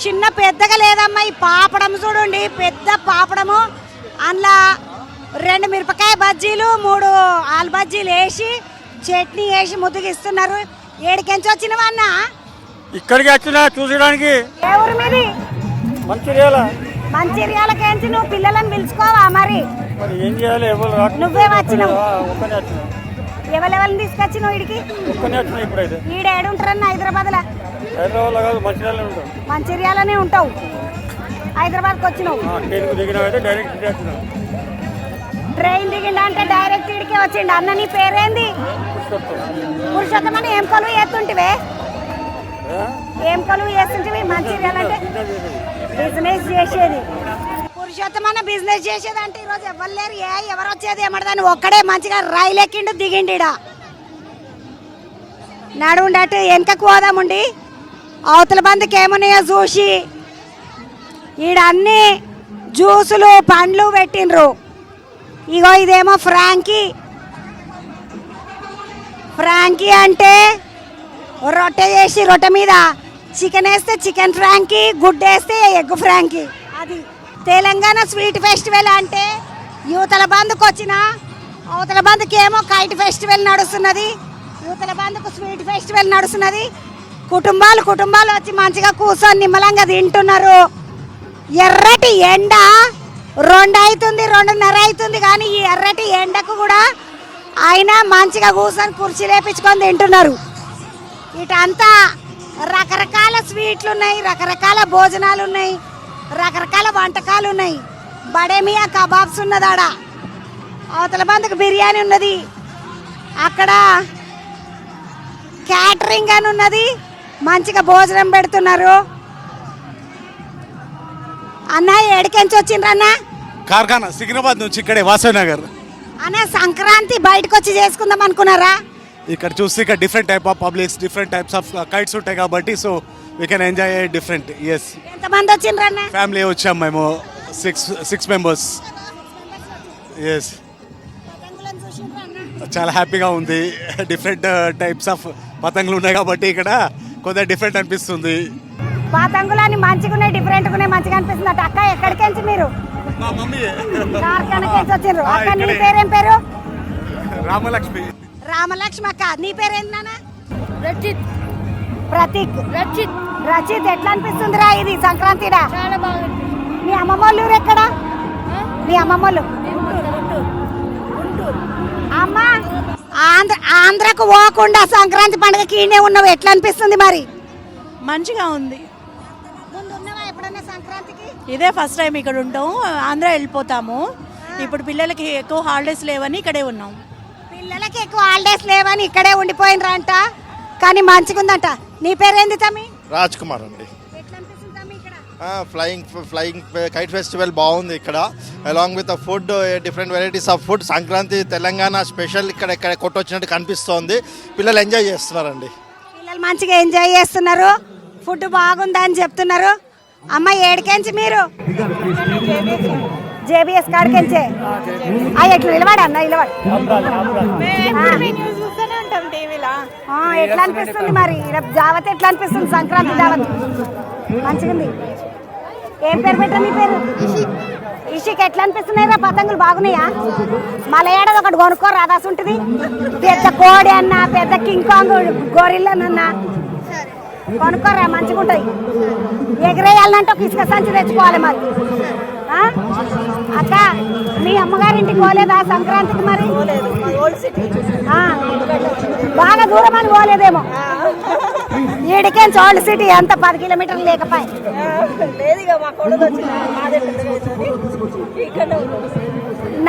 చిన్న పెద్దగా లేదమ్మా. ఈ పాపడం చూడండి, పెద్ద పాపడము. అందులో 2 మిరపకాయ బజ్జీలు, 3 ఆలు బజ్జీలు వేసి చట్నీ వేసి ముద్దుగిస్తున్నారు. ఏడికెంచి వచ్చినవా అన్న? ఇక్కడికి వచ్చినా చూసడానికి. ఏ ఊరు మీది? మంచిర్యాలకేంచి నువ్వు పిల్లలను పిలుచుకోవా మరి? ఏం చేయాలి? నువ్వే వచ్చినావు. ఎవరెవరిని తీసుకొచ్చినావు వీడికి? ఇప్పుడైతే ఈడ ఏడుంటారన్న? హైదరాబాద్ లో మంచిర్యాలనే ఉంటావు. హైదరాబాద్కి వచ్చినావు. ట్రైన్ దిగిండా అంటే డైరెక్ట్ ఇడికే వచ్చిండు. అన్న నీ పేరేంది? పురుషోత్తం అని. ఏం కొలువు చేస్తుంటివే? ఏం కొలువు చేస్తుంటివి? మంచిర్యాల అంటే బిజినెస్ చేసేది. పురుషోత్తం అన్న బిజినెస్ చేసేది అంటే ఈరోజు ఎవరు లేరు. ఎవరు వచ్చేది ఏమడదాన్ని ఒక్కడే మంచిగా రైలు ఎక్కిండు, దిగిండి. నడుండటు వెనకకు పోదాముండి. అవతల బందికి ఏమున్నాయో చూసి ఈడ అన్ని జ్యూసులు పండ్లు పెట్టిండ్రు. ఇగో ఇదేమో ఫ్రాంకీ. ఫ్రాంకీ అంటే రొట్టె చేసి రొట్టె మీద చికెన్ వేస్తే చికెన్ ఫ్రాంకీ, గుడ్డు వేస్తే ఎగ్ ఫ్రాంకీ. అది తెలంగాణ స్వీట్ ఫెస్టివల్. అంటే యువతల బందుకు వచ్చిన అవతల బందుకి ఏమో కైట్ ఫెస్టివల్ నడుస్తున్నది, యువతల బందుకు స్వీట్ ఫెస్టివల్ నడుస్తున్నది. కుటుంబాలు వచ్చి మంచిగా కూర్చొని నిమ్మలంగా తింటున్నారు. ఎర్రటి ఎండ 2 అవుతుంది, 2:30 అవుతుంది. కానీ ఈ ఎర్రటి ఎండకు కూడా ఆయన మంచిగా కూర్చొని కుర్చీ లేపించుకొని తింటున్నారు. ఇటంతా రకరకాల స్వీట్లు ఉన్నాయి, రకరకాల భోజనాలు ఉన్నాయి, రకరకాల వంటకాలు ఉన్నాయి. బడేమియా కబాబ్స్ ఉన్నదాడ. అవతల బందుకు బిర్యానీ ఉన్నది. అక్కడ క్యాటరింగ్ అని ఉన్నది. మంచిగా భోజనం పెడుతున్నారు. అన్న ఏడికెంచి వచ్చిండ్రు అన్న? కార్ఖానా సికింద్రాబాద్ నుంచి, ఇక్కడే వాసవి నగర్. అన్న సంక్రాంతి బయటకు వచ్చి చేసుకుందాం అనుకున్నారా? ఇక్కడ చూస్తే ఇక్కడ different type of publics, different types of kites ఉంటాయి కాబట్టి so we can enjoy different. Yes, ఎంతమంది వచ్చిండ్రు అన్న? ఫ్యామిలీ వచ్చాం మేము, సిక్స్ మెంబర్స్. ఎస్, చాలా హ్యాపీగా ఉంది. డిఫరెంట్ టైప్స్ ఆఫ్ పతంగులు ఉన్నాయి కాబట్టి ఇక్కడ కొంచెం డిఫరెంట్ అనిపిస్తుంది. పతంగులని మంచిగా ఉన్నాయి, డిఫరెంట్గా ఉన్నాయి, మంచిగా అనిపిస్తుంది. అక్క ఎక్కడికెంచి మీరు? కార్ఖానాకెంచి వచ్చిండ్రు. అక్క నీ పేరేం పేరు? రామలక్ష్మి. రామలక్ష్మి. అక్క నీ పేరేంటి నాన్న? రచిత్. ప్రతీక్. రచిత్. రచిత్ ఎట్లా అనిపిస్తుందిరా ఇది సంక్రాంతిరా? చాలా బాగుంది. మీ అమ్మమ్మ వాళ్ళ ఊరు ఎక్కడ? మీ అమ్మమ్మ వాళ్ళు అమ్మ ఆంధ్రకు పోకుండా సంక్రాంతి పండుగకి ఈయనే ఉన్నావు, ఎట్లా అనిపిస్తుంది మరి? మంచిగా ఉంది. ముందు ఉన్నావా ఎప్పుడన్నా సంక్రాంతికి? ఇదే ఫస్ట్ టైం ఇక్కడ ఉంటాం. ఆంధ్ర వెళ్ళిపోతాము. ఇప్పుడు పిల్లలకి ఎక్కువ హాలిడేస్ లేవని ఇక్కడే ఉన్నాం. పిల్లలకి ఎక్కువ హాలిడేస్ లేవని ఇక్కడే ఉండిపోయినరంట, కానీ మంచిగుందంట. నీ పేరేంది తమ్మి? రాజ్ కుమార్ అండి. ఫ్లయింగ్ కైట్ ఫెస్టివల్ బాగుంది ఇక్కడ. Along with food, different varieties of food. Sankranti Telangana special ఇక్కడ కొట్టొచ్చినట్టు కనిపిస్తోంది. పిల్లలు ఎంజాయ్ చేస్తున్నారండి. పిల్లలు మంచిగా ఎంజాయ్ చేస్తున్నారు, ఫుడ్ బాగుందని చెప్తున్నారు. అమ్మ ఏడికెంచి మీరు? జేబీఎస్ కాడికెంచే. ఎట్లా నిలబడి అన్న నిలబడి ఎట్లా అనిపిస్తుంది మరి? జావత్ ఎట్లా అనిపిస్తుంది? సంక్రాంతి జావత్ మంచిగుంది. ఏం పేరు పెట్టా నీ పేరు? ఇషిక్. ఎట్లా అనిపిస్తున్నాయి రా పతంగులు? బాగున్నాయా? మళ్ళీ ఏడాది ఒకటి కొనుక్కో రాదాసి ఉంటుంది. పెద్ద కోడి అన్న, పెద్ద కింగ్ కాంగ్ గొరిల్లనన్నా కొనుక్కోరా, మంచిగా ఉంటాయి. ఎగిరేయాలంటే ఒక ఇసుక సంచి తెచ్చుకోవాలి మరి. అక్క మీ అమ్మగారింటికి పోలేదా సంక్రాంతికి మరి? బాగా దూరం అని పోలేదేమో. ఈడికే ఓల్డ్ సిటీ అంత 10 కిలోమీటర్లు లేకపోయి.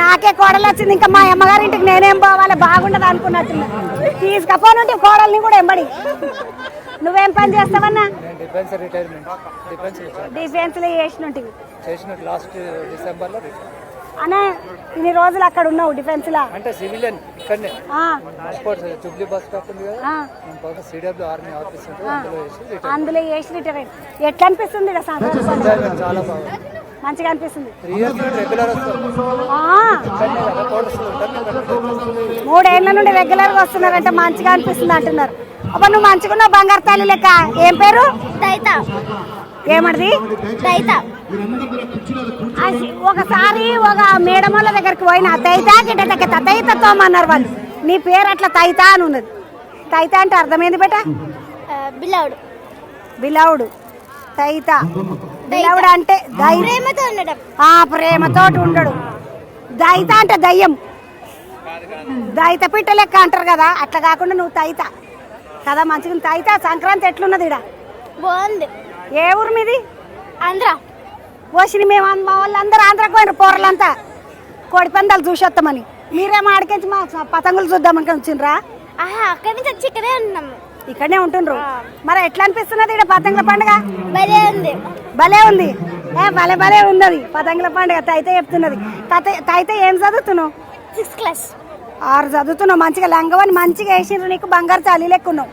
నాకే కోడలు వచ్చింది, ఇంకా మా అమ్మగారింటికి నేనేం పోవాలి? బాగుండదు అనుకున్నట్టున్నా. తీసుకపోనుంటే కోడల్ని కూడా ఎంబడి. నువ్వేం పని చేస్తావన్నా? డిఫెన్స్ లో చేసినట్టు లాస్ట్ డిసెంబర్ లో అన్న ఇన్ని రోజులు అక్కడ ఉన్నావు డిఫెన్స్ లా? అంటే సివిలియన్ ఇక్కడనే జూబ్లీ బస్ స్టాప్ ఉంది కదా, సిడబ్ల్యూ ఆర్మీ ఆఫీస్ అందులో చేసి రిటైర్. ఎట్లా అనిపిస్తుంది? చాలా బాగుంది, మంచిగా అనిపిస్తుంది. 3 years రెగ్యులర్ వస్తాం. 3 ఏళ్ల నుండి రెగ్యులర్ గా వస్తున్నారంటే మంచిగా అనిపిస్తుంది అంటున్నారు. అబ్బా నువ్వు మంచిగా ఉన్నావు, బంగారు తల్లి లెక్క. ఏం పేరు? దైత. ఏమది? దైత. ఒకసారి ఒక మేడం వాళ్ళ దగ్గరికి పోయినా తైతా గిడ్డ తైతతో అన్నారు వాళ్ళు. నీ పేరు అట్లా తైతా అని ఉన్నది. తైతా అంటే అర్థమైంది బేట? బిలౌడ్. బిలౌడ్. తైతా. బిలౌడ్ అంటే ప్రేమతో ఉండడం. ప్రేమతో ఉండడు. దైత అంటే దయ్యం. దైత పిట్ట లెక్క అంటారు కదా, అట్లా కాకుండా నువ్వు తైత కదా. మంచిగా తైత. సంక్రాంతి ఎట్లున్నది? ఇడ బాగుంది. ఏ ఊరు మీది? ఆంధ్ర. వచ్చిన మేము మా వాళ్ళందరూ ఆంధ్రాకి పోయినారు, పోరలంతా కోడి పందాలు చూసి వస్తామని. మీరేమో ఆడికెంచి మా పతంగులు చూద్దామని వచ్చిండ్రా? అక్కడి నుంచి వచ్చి ఇక్కడే ఉన్నాము. ఇక్కడనే ఉంటుండ్రు. మరి ఎట్లా అనిపిస్తున్నది ఇక్కడ పతంగుల పండుగ? భలే ఉంది. భలే ఉంది. భలే భలే ఉన్నది పతంగుల పండుగ. తైతే చెప్తున్నది. తైతే ఏం చదువుతున్నావు? 6th class. 6 చదువుతున్నావు. మంచిగా లంగవని మంచిగా వేసిండ్రు, నీకు బంగారు చాలీ లెక్కున్నావు.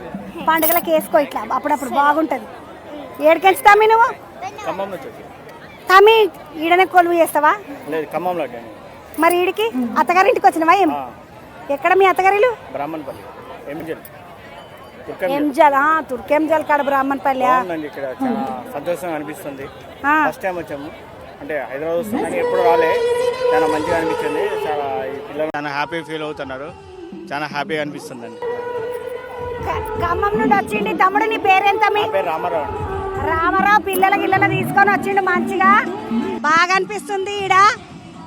పండుగలకు వేసుకో ఇట్లా, అప్పుడప్పుడు బాగుంటది. ఏడికెంచి తమ్మి నువ్వు? తమ్మి ఈడనే కొలువు చేస్తావా? మరి ఈడికి అత్తగారింటికి వచ్చినవా? ఏం ఎక్కడ మీ అత్తగారిలు? బ్రాహ్మణపల్లి ఎంజల్. తుర్కెంజల్ కాడ బ్రాహ్మణపల్లి. ఇక్కడ చాలా సంతోషంగా అనిపిస్తుంది. ఫస్ట్ టైం వచ్చాము, అంటే హైదరాబాద్ వస్తుందని ఎప్పుడు రాలే. చాలా మంచిగా అనిపించింది. చాలా ఈ పిల్లలు చాలా హ్యాపీ ఫీల్ అవుతున్నారు. చాలా హ్యాపీగా అనిపిస్తుంది అండి. ఖమ్మం నుండి వచ్చిండి తమ్ముడు. నీ పేరేంత? మీ పేరు రామారావు. రామారావు పిల్లల గిల్లల తీసుకొని వచ్చిండు. మంచిగా బాగా అనిపిస్తుంది. ఈడ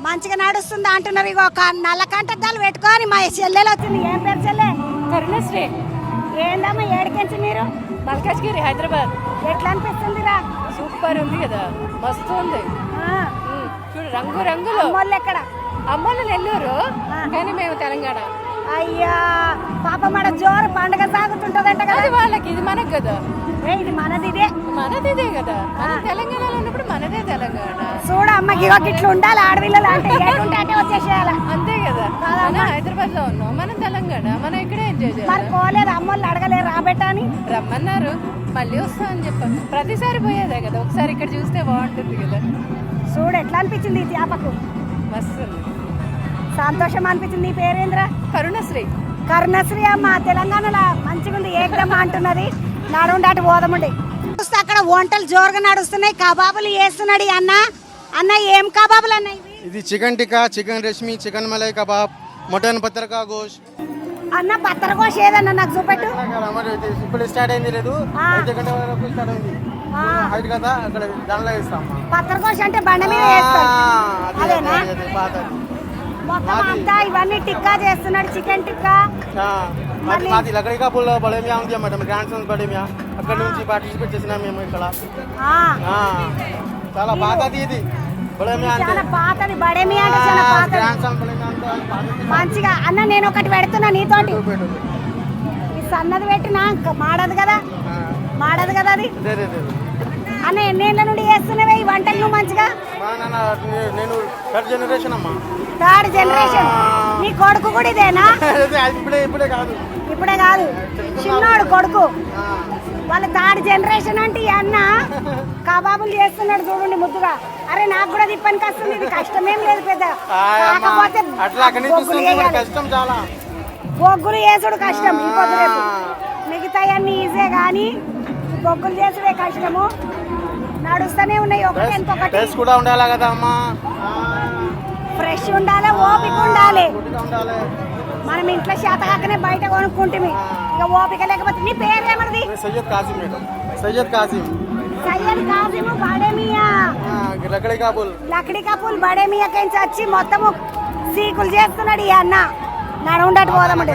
మంచిగా నడుస్తుంది అంటున్నారు. ఇగో ఒక నల్ల కంటద్దాలు పెట్టుకొని మా చెల్లెలు వచ్చింది. ఏం పేరు చెల్లె? కరుణశ్రీ. ఏందమ్మా ఏడికెంచి మీరు? మల్కాజ్గిరి, హైదరాబాద్. ఎట్లా అనిపిస్తుందిరా? సూపర్ ఉంది కదా, మస్తు ఉంది. చూడు రంగు రంగులు. అమ్మోళ్ళు ఎక్కడ? అమ్మోళ్ళు నెల్లూరు, కానీ మేము తెలంగాణ. అయ్యా పాప మన జోరు పండుగ సాగుతుంటదంట కదా. అది వాళ్ళకి, ఇది మనకు కదా. ఇది మనది, ఇదే మనదిదే కదా. మన తెలంగాణలో ఉన్నప్పుడు మనదే తెలంగాణ. చూడ అమ్మకి ఇట్లా ఉండాలి ఆడపిల్లలు అంటే అంటే వచ్చేసేయాలి. అంతే కదా. మనం హైదరాబాద్ లో ఉన్నాం, మనం తెలంగాణ, మనం ఇక్కడే ఎంజాయ్ చేయాలి. మరి పోలేదు అమ్మోళ్ళు అడగలేరు రాబెట్టని. రమ్మన్నారు, మళ్ళీ వస్తా అని చెప్పాను. ప్రతిసారి పోయేదే కదా, ఒకసారి ఇక్కడ చూస్తే బాగుంటుంది కదా. చూడు ఎట్లా అనిపించింది ఈ చేపకు? మస్తు సంతోషం అనిపించింది. నీ పేరేంద్ర? కరుణశ్రీ. కరుణశ్రీ అమ్మ తెలంగాణలో మంచిగా ఉంది, ఏకదమ్మ అంటున్నది. నడుండి అటు పోదముండి. చూస్తే అక్కడ వంటలు జోరుగా నడుస్తున్నాయి, కబాబులు వేస్తున్నాడు అన్న. అన్న ఏం కబాబులు అన్న ఇవి? ఇది chicken tikka, chicken reshmi, chicken malai kabab, mutton పత్రకా గోష్. అన్న పత్తర గోష్ ఏదన్నా నాకు చూపెట్టు. ఇప్పుడు స్టార్ట్ అయింది, లేదు 5 గంటల వరకు స్టార్ట్ అయింది. హైట్ కదా అక్కడ దానిలో వేస్తాం. పత్తర గోష్ అంటే బండ మీద వేస్తాం, అదేనా? మొత్తం అంతా ఇవన్నీ టిక్కా చేస్తున్నాడు, చికెన్ టిక్కా. మాది లకడీ కా పుల్ బడేమియా ఉంది మేడం, గ్రాండ్ సన్స్ బడేమియా. అక్కడ నుంచి పార్టిసిపేట్ చేసినాం మేము ఇక్కడ. చాలా పాతది ఇది బడేమియా అంటే. చాలా పాతది బడేమియా అంటే, చాలా పాతది. గ్రాండ్ సన్స్ బడేమియా అంటే మంచిగా. అన్న నేను ఒకటి పెడుతున్నా నీతోటి. ఈ సన్నది పెట్టినా మాడదు కదా, మాడదు కదా అది. అన్న ఎన్నేళ్ల నుండి చేస్తున్నవే ఈ వంటలు నువ్వు మంచిగా? నేను 3rd జనరేషన్ అమ్మా. 3rd generation. నీ కొడుకు కూడా ఇదేనా? ఇప్పుడే కాదు, ఇప్పుడే కాదు, చిన్నోడు కొడుకు. వాళ్ళ 3rd జనరేషన్ అంటే ఈ అన్న కబాబులు చేస్తున్నాడు చూడండి ముద్దుగా. అరే నాకు కూడా తిప్పనికి వస్తుంది, ఇది కష్టమేం లేదు పెద్ద. కాకపోతే బొగ్గులు చేసుడు కష్టం. ఈ పొద్దురేపు మిగతా అన్ని ఈజీ కానీ బొగ్గులు చేసుడే కష్టము. నడుస్తూనే ఉన్నాయి, ఒకటి కూడా ఉండాలి కదా అమ్మా. ఫ్రెష్ ఉండాలి, ఓపిక ఉండాలి. మనం ఇంట్లో శాతకాకనే బయట కొనుక్కుంటుంది, ఇక ఓపిక లేకపోతే. నీ పేరు ఏమన్నది? సయ్యద్ కాసిం మేడం. సయ్యద్ కాసిం. సయ్యద్ కాసిం బడేమియా. లకడీ కాపుల్. లకడీ కాపుల్ బడేమియా కించి వచ్చి మొత్తము సీకులు చేస్తున్నాడు ఈ అన్న. నడుండటు పోదామంటే